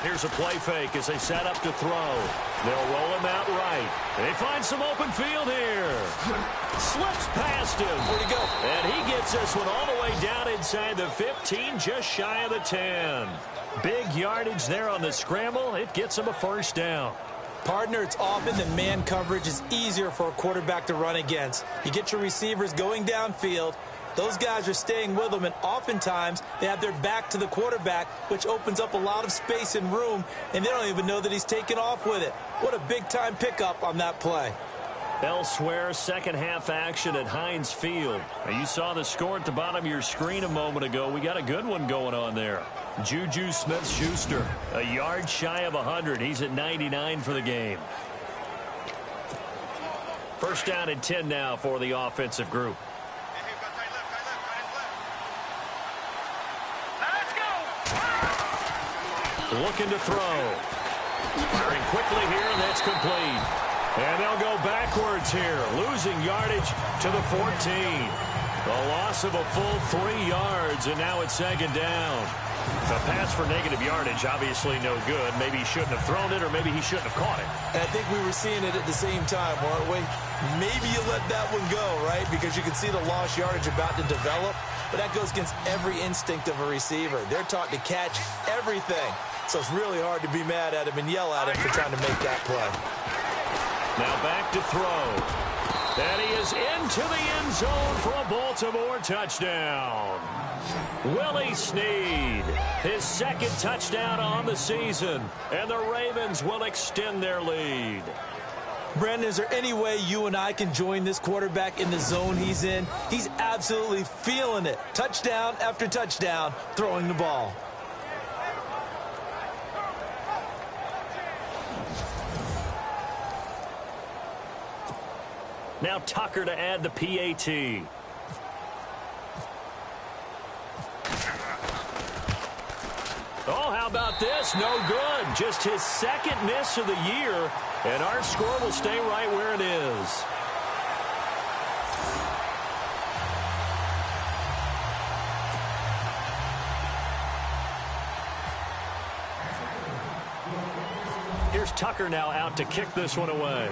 Here's a play fake as they set up to throw. They'll roll him out right. They find some open field here. Slips past him. Where'd he go? And he gets this one all the way down inside the 15, just shy of the 10. Big yardage there on the scramble. It gets him a first down. Partner, it's often that man coverage is easier for a quarterback to run against. You get your receivers going downfield. Those guys are staying with them, and oftentimes they have their back to the quarterback, which opens up a lot of space and room, and they don't even know that he's taken off with it. What a big-time pickup on that play. Elsewhere, second half action at Heinz Field. Now, you saw the score at the bottom of your screen a moment ago. We got a good one going on there. Juju Smith-Schuster, a yard shy of 100. He's at 99 for the game. First down and 10 now for the offensive group. Looking to throw. Firing quickly here, and that's complete. And they'll go backwards here, losing yardage to the 14. A loss of a full 3 yards, and now it's second down. The pass for negative yardage, obviously no good. Maybe he shouldn't have thrown it, or maybe he shouldn't have caught it. And I think we were seeing it at the same time, weren't we? Maybe you let that one go, right? Because you can see the lost yardage about to develop. but that goes against every instinct of a receiver. They're taught to catch everything. So it's really hard to be mad at him and yell at him for trying to make that play. Now back to throw. And he is into the end zone for a Baltimore touchdown. Willie Snead, his second touchdown on the season. And the Ravens will extend their lead. Brandon, is there any way you and I can join this quarterback in the zone he's in? He's absolutely feeling it. Touchdown after touchdown, throwing the ball. Now Tucker to add the PAT. Oh, how about this? No good. Just his second miss of the year, and our score will stay right where it is. Here's Tucker now out to kick this one away.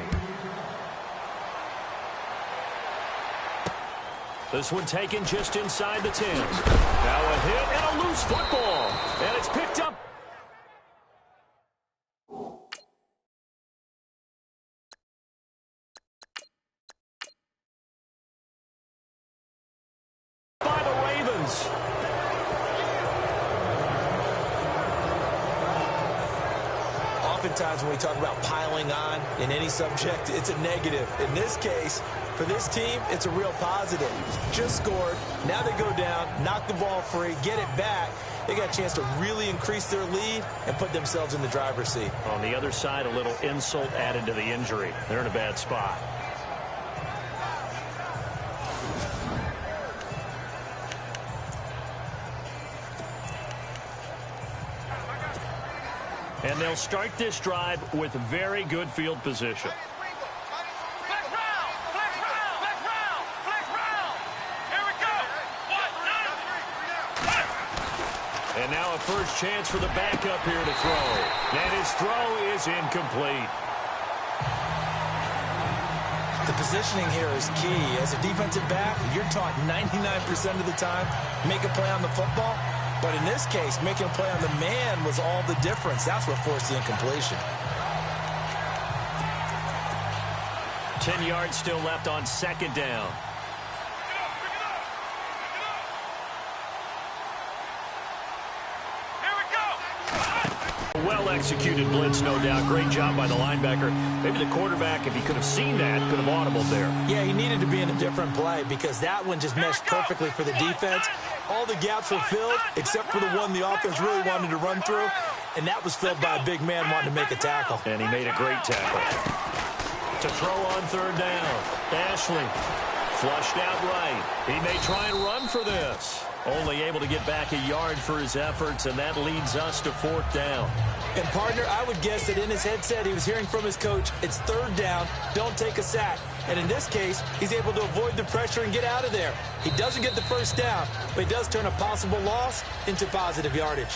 This one taken just inside the 10. Now a hit and a loose football. And it's picked up. By the Ravens. Oftentimes when we talk about piling on in any subject, it's a negative. In this case, for this team, it's a real positive. Just scored. Now they go down, knock the ball free, get it back. They got a chance to really increase their lead and put themselves in the driver's seat. On the other side, a little insult added to the injury. They're in a bad spot. And they'll start this drive with very good field position. And now a first chance for the backup here to throw. And his throw is incomplete. The positioning here is key. As a defensive back, you're taught 99% of the time, make a play on the football. But in this case, making a play on the man was all the difference. That's what forced the incompletion. 10 yards still left on second down. Well-executed blitz, no doubt. Great job by the linebacker. Maybe the quarterback, if he could have seen that, could have audibled there. Yeah, he needed to be in a different play because that one just meshed perfectly for the defense. All the gaps were filled except for the one the offense really wanted to run through, and that was filled by a big man wanting to make a tackle. And he made a great tackle. To throw on third down. Ashley flushed out right. He may try and run for this. Only able to get back a yard for his efforts, and that leads us to fourth down. And, partner, I would guess that in his headset he was hearing from his coach, it's third down, don't take a sack. And in this case, he's able to avoid the pressure and get out of there. He doesn't get the first down, but he does turn a possible loss into positive yardage.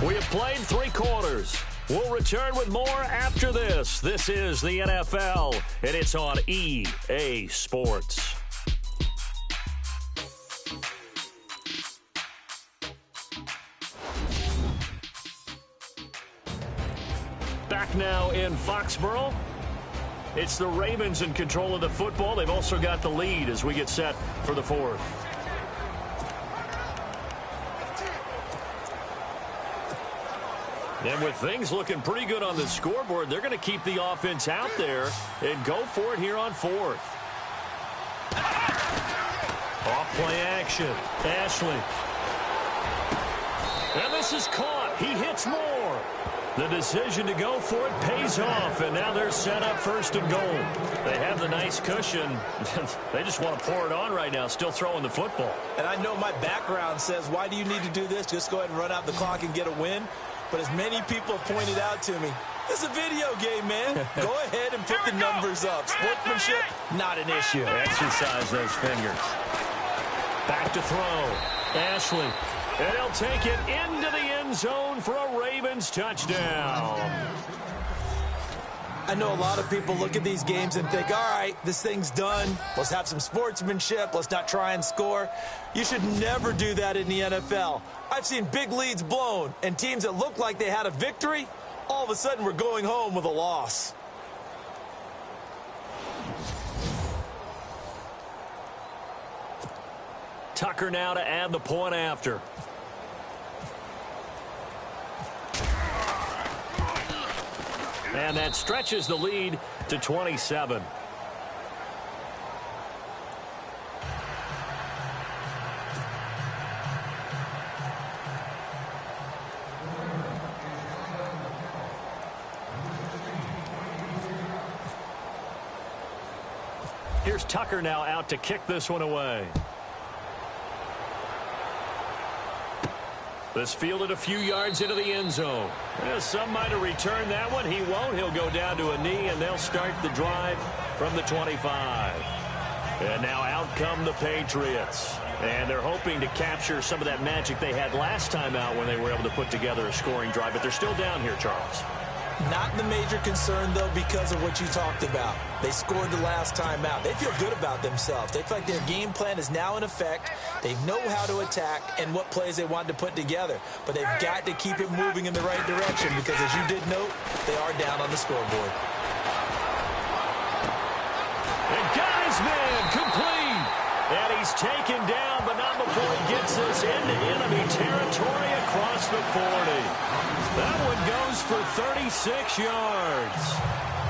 We have played 3 quarters. We'll return with more after this. This is the NFL, and it's on EA Sports. Back now in Foxborough. It's the Ravens in control of the football. They've also got the lead as we get set for the fourth. And with things looking pretty good on the scoreboard, they're going to keep the offense out there and go for it here on fourth. Off play action. Ashley. And this is caught. He hits more. The decision to go for it pays off, and now they're set up first and goal. They have the nice cushion. They just want to pour it on right now, still throwing the football. And I know my background says, why do you need to do this? Just go ahead and run out the clock and get a win. But as many people have pointed out to me, it's a video game, man. Go ahead and put the numbers up. Sportsmanship, not an issue. Exercise those fingers. Back to throw. Ashley. And he'll take it into the end zone for a Ravens touchdown. I know a lot of people look at these games and think, all right, this thing's done. Let's have some sportsmanship. Let's not try and score. You should never do that in the NFL. I've seen big leads blown, and teams that looked like they had a victory, all of a sudden were going home with a loss. Tucker now to add the point after. And that stretches the lead to 27. Here's Tucker now out to kick this one away. This fielded a few yards into the end zone. Some might have returned that one. He won't. He'll go down to a knee, and they'll start the drive from the 25. And now out come the Patriots. And they're hoping to capture some of that magic they had last time out when they were able to put together a scoring drive. But they're still down here, Charles. Not the major concern, though, because of what you talked about. They scored the last time out. They feel good about themselves. They feel like their game plan is now in effect. They know how to attack and what plays they want to put together. But they've got to keep it moving in the right direction because, as you did note, they are down on the scoreboard. And got his man complete. And he's taken down, but not before he gets us into enemy territory across the 40. That one goes for 36 yards.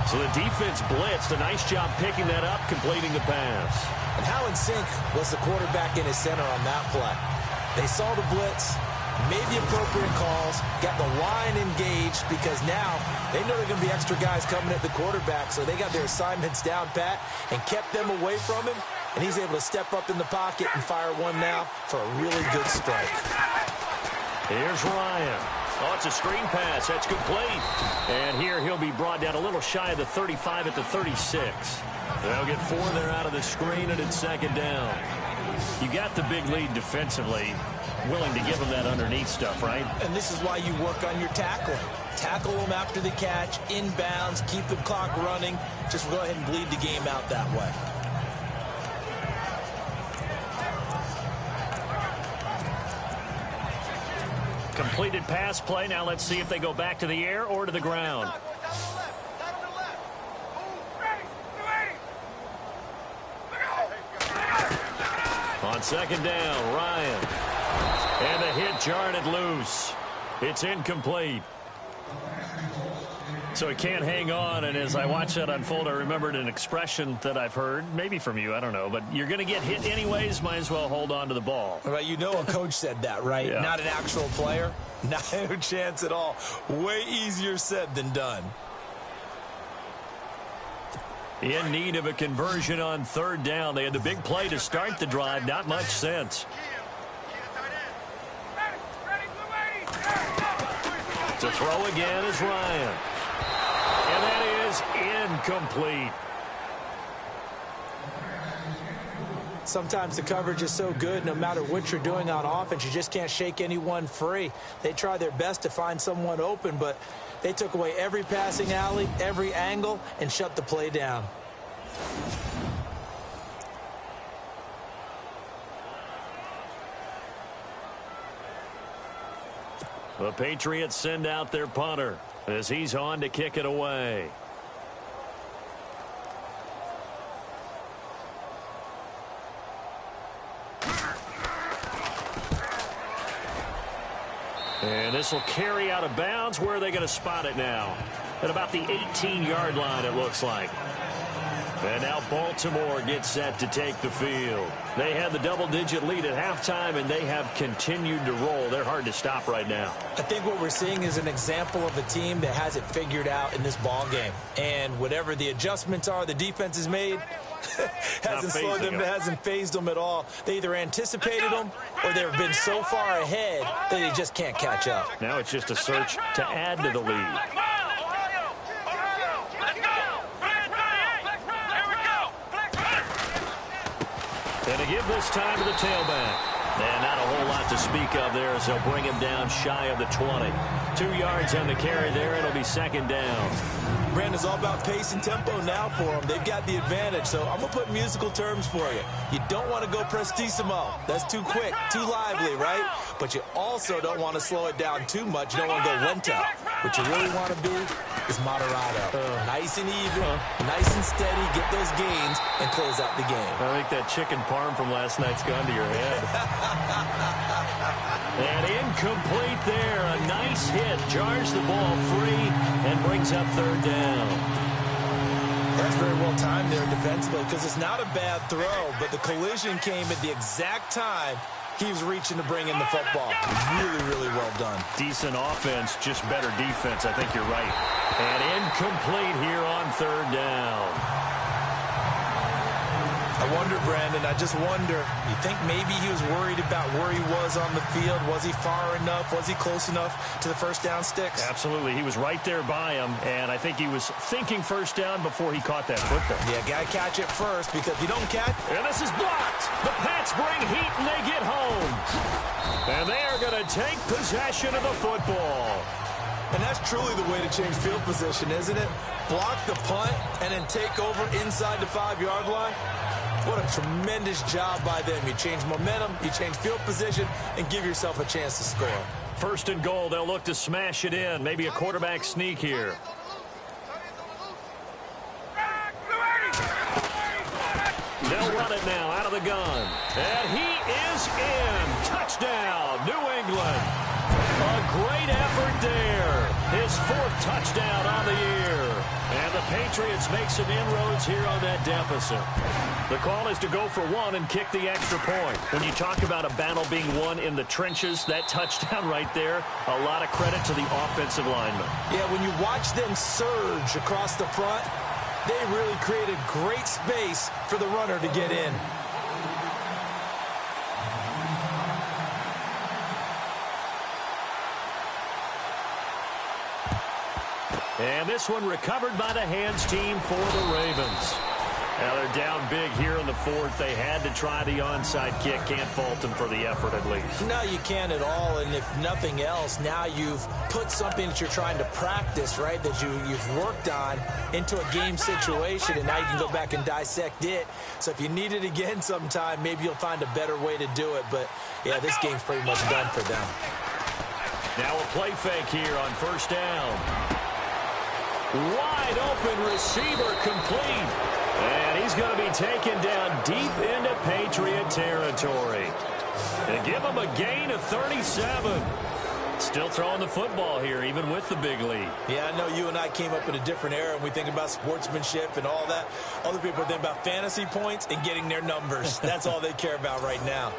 So the defense blitzed. A nice job picking that up, completing the pass. And how in sync was the quarterback in his center on that play? They saw the blitz, made the appropriate calls, got the line engaged because now they know there are going to be extra guys coming at the quarterback, so they got their assignments down pat and kept them away from him, and he's able to step up in the pocket and fire one now for a really good strike. Here's Ryan. Oh, it's a screen pass. That's complete. And here he'll be brought down a little shy of the 35 at the 36. They'll get 4 there out of the screen, and it's second down. You got the big lead defensively, willing to give them that underneath stuff, right? And this is why you work on your tackling. Tackle them after the catch, inbounds, keep the clock running. Just go ahead and bleed the game out that way. Completed pass play. Now let's see if they go back to the air or to the ground. On second down, Ryan. And the hit jarred it loose. It's incomplete. So he can't hang on, and as I watch that unfold, I remembered an expression that I've heard, maybe from you, I don't know, but you're going to get hit anyways, might as well hold on to the ball. Right, you know a coach said that, right? Yeah. Not an actual player. No chance at all. Way easier said than done. In need of a conversion on third down. They had the big play to start the drive. Not much sense. To throw again is Ryan. And that is incomplete. Sometimes the coverage is so good, no matter what you're doing on offense, you just can't shake anyone free. They try their best to find someone open, but they took away every passing alley, every angle, and shut the play down. The Patriots send out their punter as he's on to kick it away. And this will carry out of bounds. Where are they going to spot it now? At about the 18-yard line, it looks like. And now Baltimore gets set to take the field. They had the double-digit lead at halftime, and they have continued to roll. They're hard to stop right now. I think what we're seeing is an example of a team that has it figured out in this ball game. And whatever the adjustments are the defense has made, hasn't slowed them, hasn't phased them at all. They either anticipated them or they've been so far ahead that they just can't catch up. Now it's just a search to add to the lead. And to give this time to the tailback. And not a whole lot to speak of there as they'll bring him down shy of the 20. 2 yards on the carry there. It'll be second down. Brandon's all about pace and tempo now for them. They've got the advantage, so I'm going to put musical terms for you. You don't want to go prestissimo. That's too quick, too lively, right? But you also don't want to slow it down too much. You don't want to go lento. What you really want to be is moderato. Nice and even, nice and steady, get those gains, and close out the game. I think that chicken parm from last night's gone to your head. And incomplete there. A nice hit. Jars the ball free and brings up third down. That's very well timed there defensively because it's not a bad throw, but the collision came at the exact time he was reaching to bring in the football. Really, really well done. Decent offense, just better defense. I think you're right. And incomplete here on third down. I wonder, Brandon, I just wonder, you think maybe he was worried about where he was on the field? Was he far enough? Was he close enough to the first down sticks? Absolutely. He was right there by him, and I think he was thinking first down before he caught that football. Yeah, got to catch it first, because if you don't catch... And this is blocked. The Pats bring heat, and they get home. And they are going to take possession of the football. And that's truly the way to change field position, isn't it? Block the punt and then take over inside the 5-yard line. What a tremendous job by them. You change momentum, you change field position, and give yourself a chance to score. First and goal, they'll look to smash it in. Maybe a quarterback sneak here. They'll run it now out of the gun. And he is in. Touchdown, New England. A great effort there. His 4th touchdown on the year. And the Patriots make some inroads here on that deficit. The call is to go for 1 and kick the extra point. When you talk about a battle being won in the trenches, that touchdown right there, a lot of credit to the offensive linemen. Yeah, when you watch them surge across the front, they really created great space for the runner to get in. And this one recovered by the hands team for the Ravens. Now they're down big here in the 4th. They had to try the onside kick. Can't fault them for the effort at least. No, you can't at all. And if nothing else, now you've put something that you're trying to practice, right, that you've worked on into a game situation, and now you can go back and dissect it. So if you need it again sometime, maybe you'll find a better way to do it. But, yeah, this game's pretty much done for them. Now a play fake here on first down. Wide open receiver complete. And he's going to be taken down deep into Patriot territory. And give him a gain of 37. Still throwing the football here, even with the big lead. Yeah, I know you and I came up in a different era, and we think about sportsmanship and all that. Other people think about fantasy points and getting their numbers. That's all they care about right now.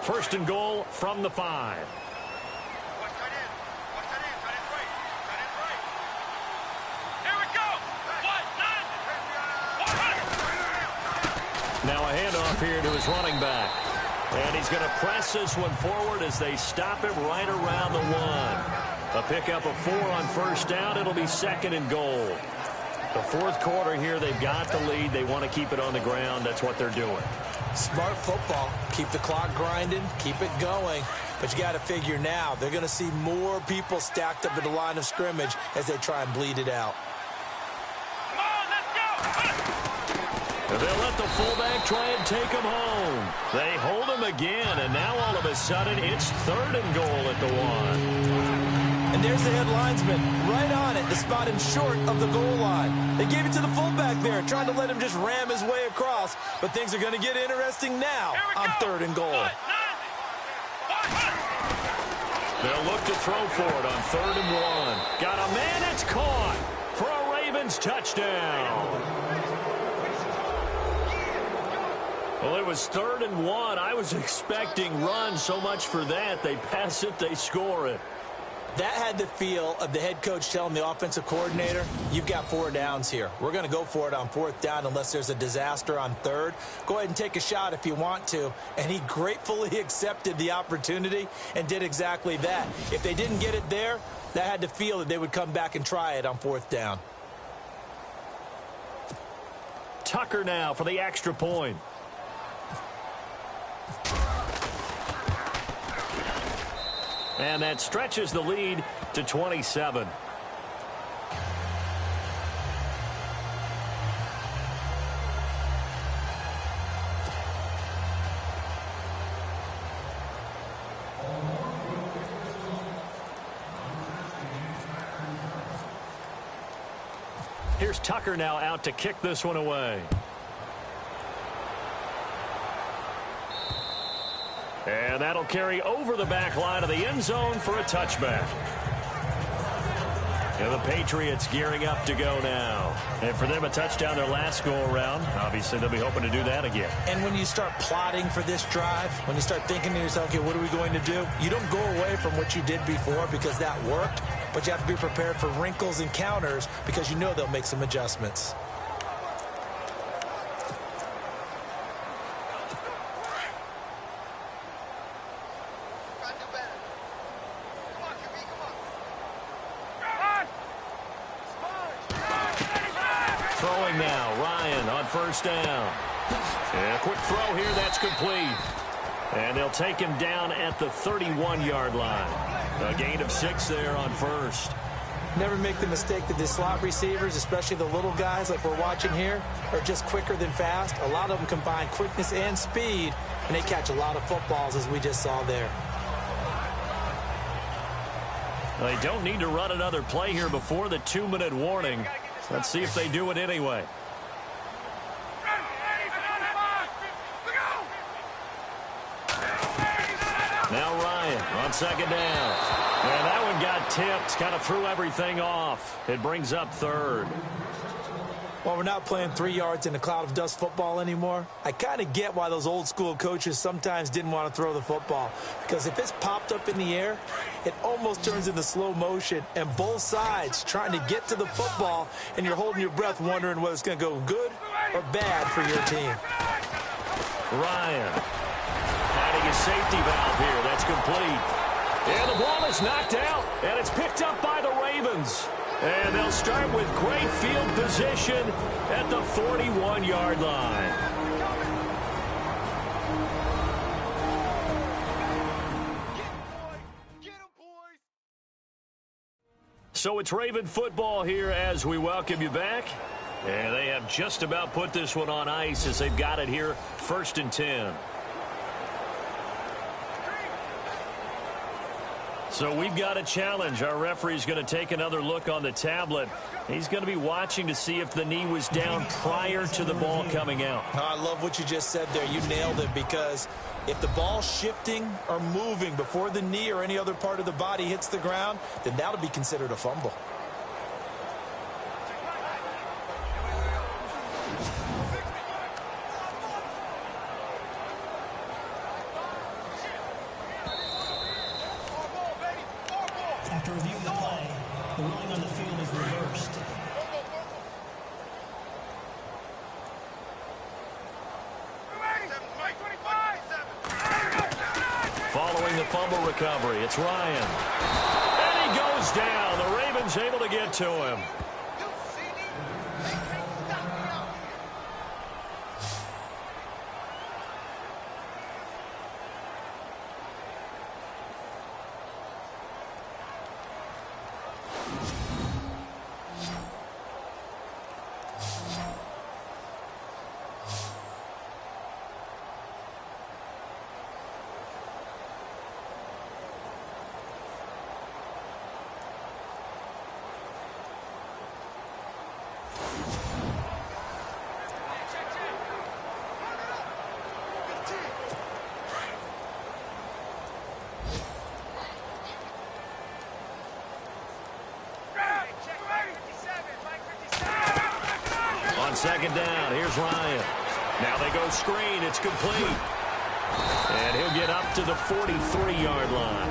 First and goal from the 5. Now a handoff here to his running back. And he's going to press this one forward as they stop him right around the 1. A pickup of 4 on first down. It'll be 2nd and goal. The 4th quarter here, they've got the lead. They want to keep it on the ground. That's what they're doing. Smart football. Keep the clock grinding. Keep it going. But you got to figure now, they're going to see more people stacked up at the line of scrimmage as they try and bleed it out. Come on, let's go! And they'll let the fullback try and take him home. They hold him again, and now all of a sudden it's 3rd and goal at the 1. And there's the head linesman right on it to spot him short of the goal line. They gave it to the fullback there, trying to let him just ram his way across. But things are going to get interesting now on 3rd and goal. They'll look to throw for it on 3rd and 1. Got a man, it's caught for a Ravens touchdown. Well, it was 3rd and 1. I was expecting run, so much for that. They pass it, they score it. That had the feel of the head coach telling the offensive coordinator, you've got 4 downs here. We're going to go for it on 4th down unless there's a disaster on 3rd. Go ahead and take a shot if you want to. And he gratefully accepted the opportunity and did exactly that. If they didn't get it there, that had the feel that they would come back and try it on 4th down. Tucker now for the extra point. And that stretches the lead to 27. Here's Tucker now out to kick this one away. And that'll carry over the back line of the end zone for a touchback. And the Patriots gearing up to go now. And for them, a touchdown their last go-around. Obviously, they'll be hoping to do that again. And when you start plotting for this drive, when you start thinking to yourself, okay, what are we going to do? You don't go away from what you did before because that worked, but you have to be prepared for wrinkles and counters because you know they'll make some adjustments. Throwing now, Ryan on 1st down. And a quick throw here, that's complete. And they'll take him down at the 31-yard line. A gain of 6 there on 1st. Never make the mistake that the slot receivers, especially the little guys like we're watching here, are just quicker than fast. A lot of them combine quickness and speed, and they catch a lot of footballs, as we just saw there. They don't need to run another play here before the 2-minute warning. Let's see if they do it anyway. Now Ryan on 2nd down. And that one got tipped, kind of threw everything off. It brings up 3rd. Well, we're not playing 3 yards in a cloud of dust football anymore. I kind of get why those old school coaches sometimes didn't want to throw the football. Because if it's popped up in the air, it almost turns into slow motion. And both sides trying to get to the football, and you're holding your breath wondering whether it's going to go good or bad for your team. Ryan finding his safety valve here. That's complete. And the ball is knocked out, and it's picked up by the Ravens. And they'll start with great field position at the 41-yard line. So it's Raven football here as we welcome you back. And they have just about put this one on ice as they've got it here, 1st and 10. So we've got a challenge. Our referee's going to take another look on the tablet. He's going to be watching to see if the knee was down prior to the ball coming out. Oh, I love what you just said there. You nailed it, because if the ball's shifting or moving before the knee or any other part of the body hits the ground, then that'll be considered a fumble. After reviewing the play, the ruling on the field is reversed. Following the fumble recovery, it's Ryan. And he goes down. The Ravens able to get to him. On 2nd down, here's Ryan. Now they go screen. It's complete. And he'll get up to the 43-yard line.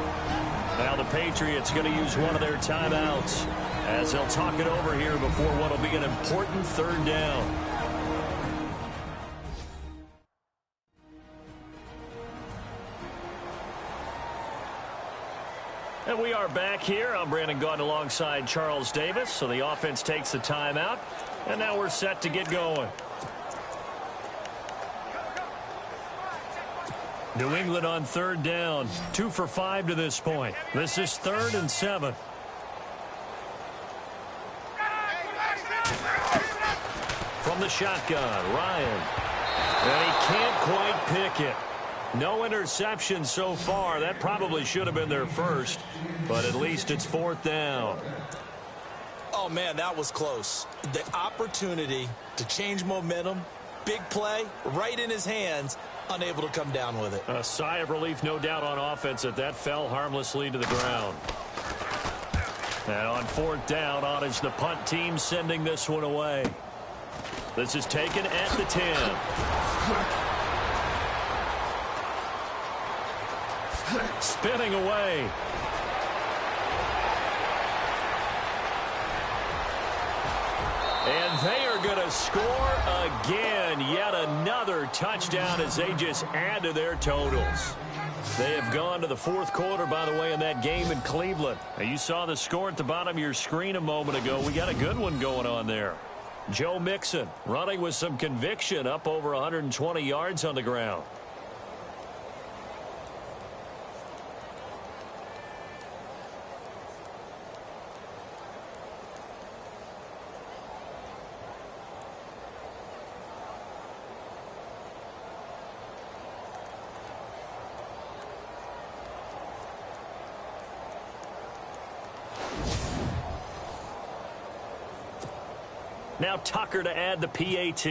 Now the Patriots going to use one of their timeouts as they'll talk it over here before what will be an important third down. And we are back here. I'm Brandon Gaudin alongside Charles Davis. So the offense takes the timeout, and now we're set to get going. New England on third down. 2 for 5 to this point. This is 3rd and 7. From the shotgun, Ryan. And he can't quite pick it. No interception so far. That probably should have been their first, but at least it's 4th down. Oh, man, that was close. The opportunity to change momentum, big play, right in his hands, unable to come down with it. A sigh of relief, no doubt, on offense that fell harmlessly to the ground. And on 4th down, on is the punt team sending this one away. This is taken at the 10. Spinning away. And they are going to score again. Yet another touchdown as they just add to their totals. They have gone to the 4th quarter, by the way, in that game in Cleveland. Now, you saw the score at the bottom of your screen a moment ago. We got a good one going on there. Joe Mixon running with some conviction, up over 120 yards on the ground. Now Tucker to add the PAT.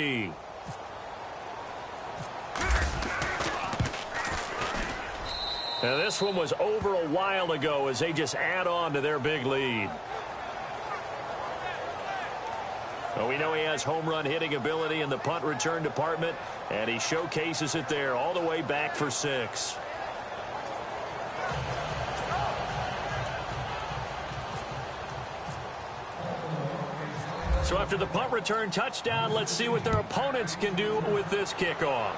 Now this one was over a while ago as they just add on to their big lead. Well, we know he has home run hitting ability in the punt return department, and he showcases it there all the way back for 6. So after the punt return touchdown, let's see what their opponents can do with this kickoff.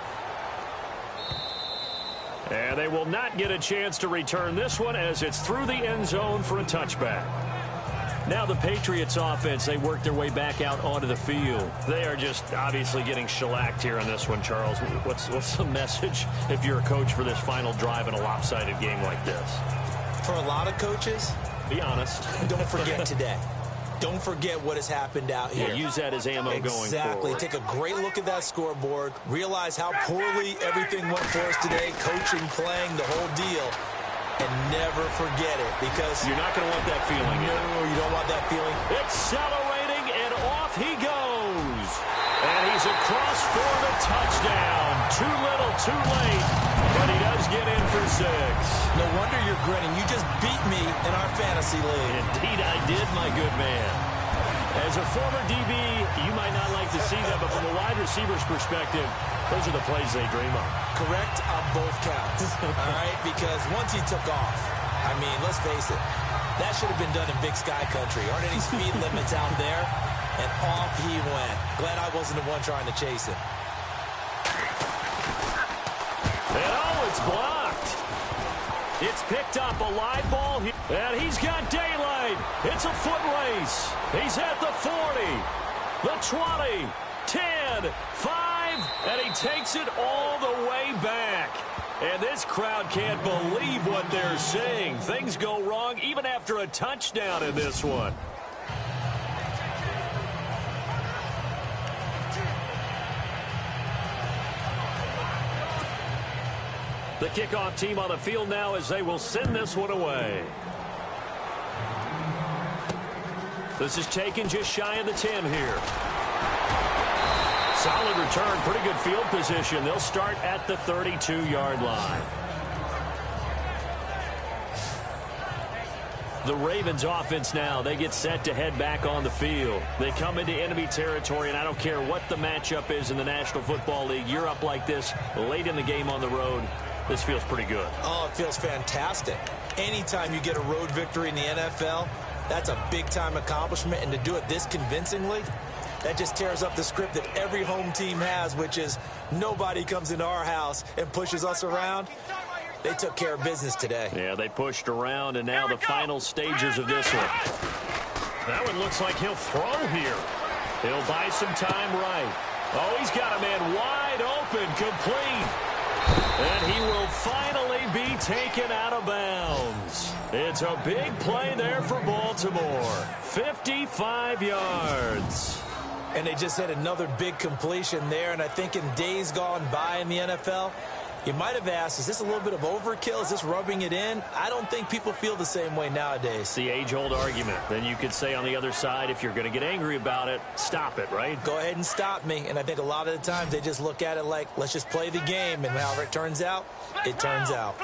And they will not get a chance to return this one as it's through the end zone for a touchback. Now the Patriots offense, they work their way back out onto the field. They are just obviously getting shellacked here on this one, Charles. What's the message if you're a coach for this final drive in a lopsided game like this? For a lot of coaches, be honest. Don't forget today. Don't forget what has happened out here. Yeah, use that as ammo going forward. Exactly. Take a great look at that scoreboard. Realize how poorly everything went for us today. Coaching, playing, the whole deal. And never forget it, because you're not going to want that feeling. No, you don't want that feeling. Accelerating, and off he goes. And he's across for the touchdown. Too little, too late. But he does get in for 6. No wonder you're grinning. You just beat me in our fantasy league. Indeed I did, my good man. As a former DB, you might not like to see that, but from a wide receiver's perspective, those are the plays they dream of. Correct on both counts. All right, because once he took off, I mean, let's face it, that should have been done in Big Sky Country. Aren't any speed limits out there? And off he went. Glad I wasn't the one trying to chase him. And oh, it's blocked. It's picked up, a live ball here. And he's got daylight. It's a foot race. He's at the 40, the 20, 10, 5, and he takes it all the way back. And this crowd can't believe what they're seeing. Things go wrong even after a touchdown in this one. The kickoff team on the field now as they will send this one away. This is taken just shy of the 10 here. Solid return, pretty good field position. They'll start at the 32-yard line. The Ravens offense now, they get set to head back on the field. They come into enemy territory, and I don't care what the matchup is in the National Football League. You're up like this late in the game on the road. this feels pretty good. Oh, it feels fantastic. Anytime you get a road victory in the NFL, that's a big-time accomplishment, and to do it this convincingly, that just tears up the script that every home team has, which is nobody comes into our house and pushes us around. They took care of business today. Yeah, they pushed around, and now the final stages of this one. That one looks like he'll throw here. He'll buy some time right. Oh, he's got a man wide open, complete. And he will finally be taken out of bounds. It's a big play there for Baltimore. 55 yards. And they just had another big completion there, and I think in days gone by in the NFL, you might have asked, is this a little bit of overkill? Is this rubbing it in? I don't think people feel the same way nowadays. The age-old argument. Then you could say on the other side, if you're going to get angry about it, stop it, right? Go ahead and stop me. And I think a lot of the times they just look at it like, let's just play the game. And however it turns out, it turns out.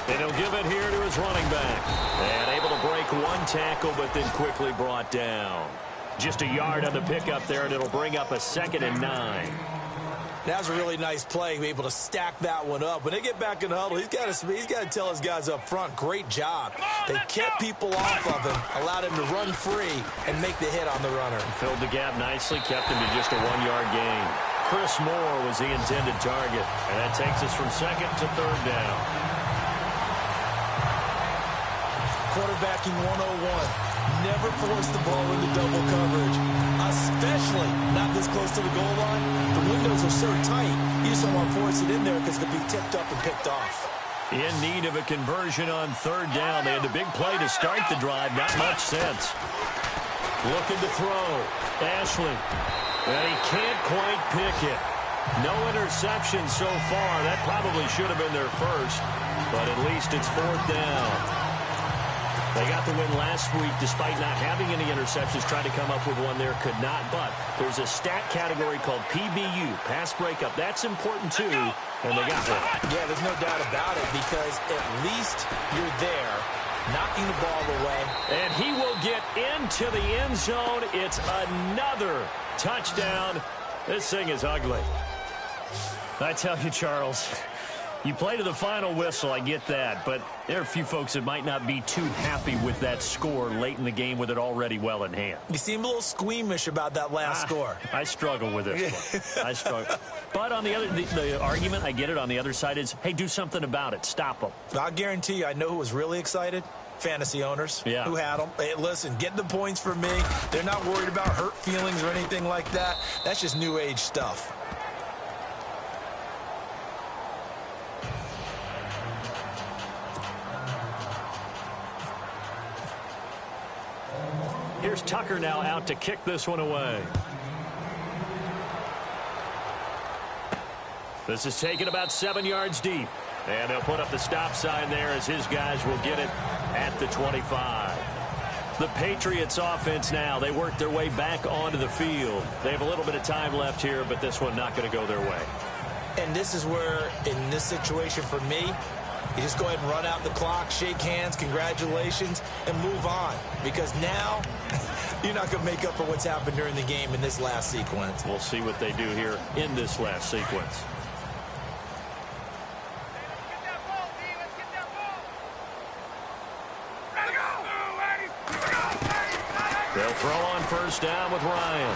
And he'll give it here to his running back. And able to break one tackle, but then quickly brought down. Just a yard on the pickup there, and it'll bring up a 2nd and 9. That was a really nice play, able to stack that one up. When they get back in the huddle, he's got to tell his guys up front, great job. They kept people off of him, allowed him to run free and make the hit on the runner. Filled the gap nicely, kept him to just a 1-yard gain. Chris Moore was the intended target, and that takes us from 2nd to 3rd down. Quarterbacking 101. Never force the ball into double coverage, especially not this close to the goal line. The windows are so tight, you just don't want to force it in there because it could be tipped up and picked off. In need of a conversion on 3rd down. They had a big play to start the drive. Not much sense. Looking to throw. Ashley. And he can't quite pick it. No interception so far. That probably should have been their first, but at least it's 4th down. They got the win last week despite not having any interceptions. Tried to come up with one there, could not. But there's a stat category called PBU, pass breakup. That's important too, and they got one. Yeah, there's no doubt about it because at least you're there, knocking the ball away. And he will get into the end zone. It's another touchdown. This thing is ugly. I tell you, Charles, you play to the final whistle, I get that, but there are a few folks that might not be too happy with that score late in the game with it already well in hand. You seem a little squeamish about that last score. I struggle with this one. I struggle. But on the other, the argument, I get it, on the other side is, hey, do something about it. Stop them. I'll guarantee you, I know who was really excited. Fantasy owners who had them. Hey, listen, get the points for me. They're not worried about hurt feelings or anything like that. That's just new age stuff. Here's Tucker now out to kick this one away. This is taken about 7 yards deep. And they'll put up the stop sign there as his guys will get it at the 25. The Patriots offense now, they work their way back onto the field. They have a little bit of time left here, but this one not going to go their way. And this is where, in this situation for me, you just go ahead and run out the clock, shake hands, congratulations, and move on. Because now, you're not going to make up for what's happened during the game in this last sequence. We'll see what they do here in this last sequence. They'll throw on 1st down with Ryan.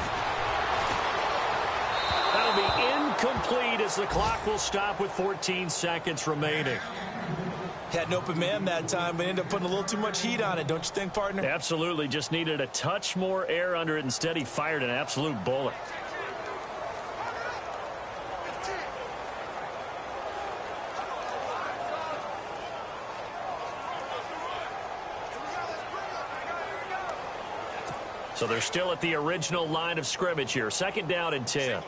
That'll be incomplete as the clock will stop with 14 seconds remaining. Had an open man that time, but ended up putting a little too much heat on it, don't you think, partner? Absolutely. Just needed a touch more air under it. Instead, he fired an absolute bullet. So they're still at the original line of scrimmage here. 2nd down and 10.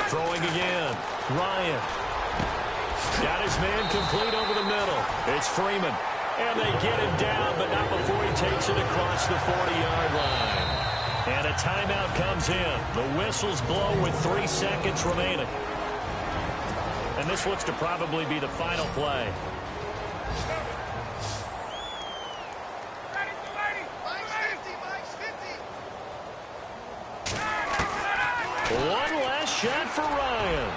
Throwing again. Ryan. Got his man complete over the middle. It's Freeman. And they get him down, but not before he takes it across the 40-yard line. And a timeout comes in. The whistles blow with 3 seconds remaining. And this looks to probably be the final play. shot for Ryan.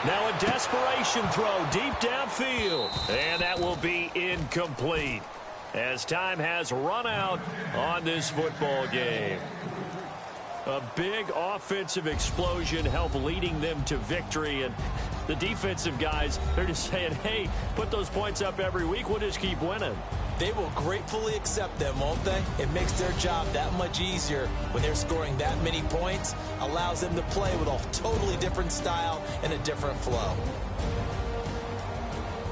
Now a desperation throw deep downfield. And that will be incomplete as time has run out on this football game. A big offensive explosion helped leading them to victory. And the defensive guys, they're just saying, hey, put those points up every week. We'll just keep winning. They will gratefully accept them, won't they? It makes their job that much easier when they're scoring that many points. Allows them to play with a totally different style and a different flow.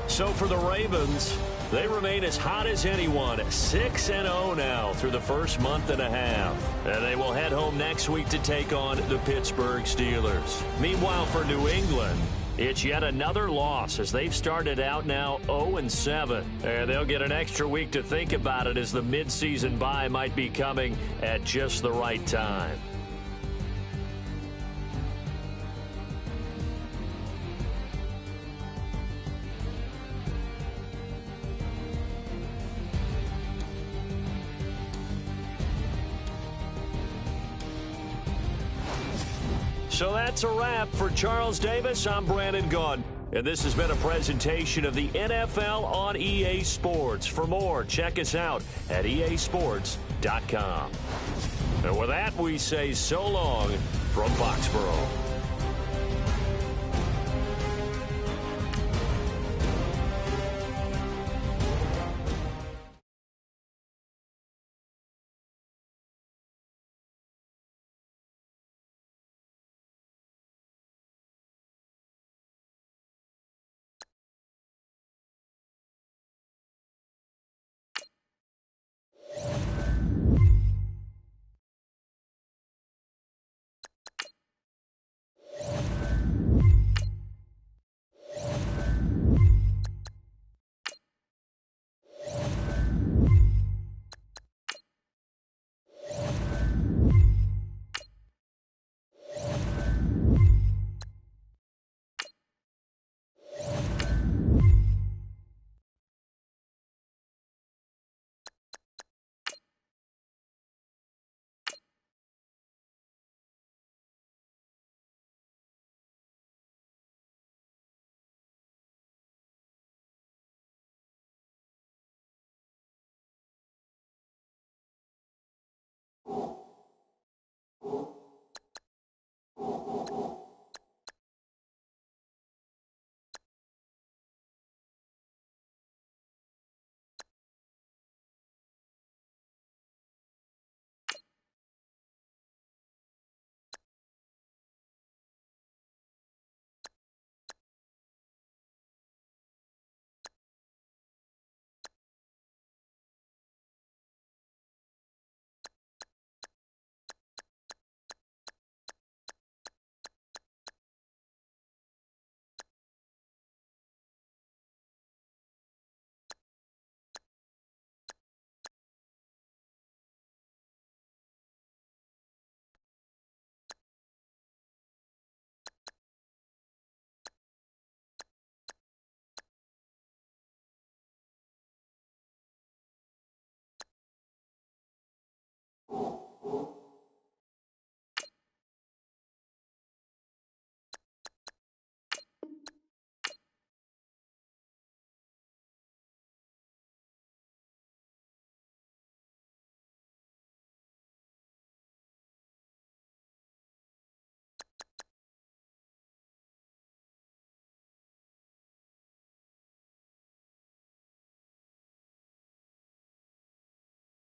So for the Ravens, they remain as hot as anyone, 6-0 now through the first month and a half. And they will head home next week to take on the Pittsburgh Steelers. Meanwhile, for New England, it's yet another loss as they've started out now 0-7. And they'll get an extra week to think about it as the midseason bye might be coming at just the right time. So that's a wrap. For Charles Davis, I'm Brandon Gaudin. And this has been a presentation of the NFL on EA Sports. For more, check us out at easports.com. And with that, we say so long from Foxborough. You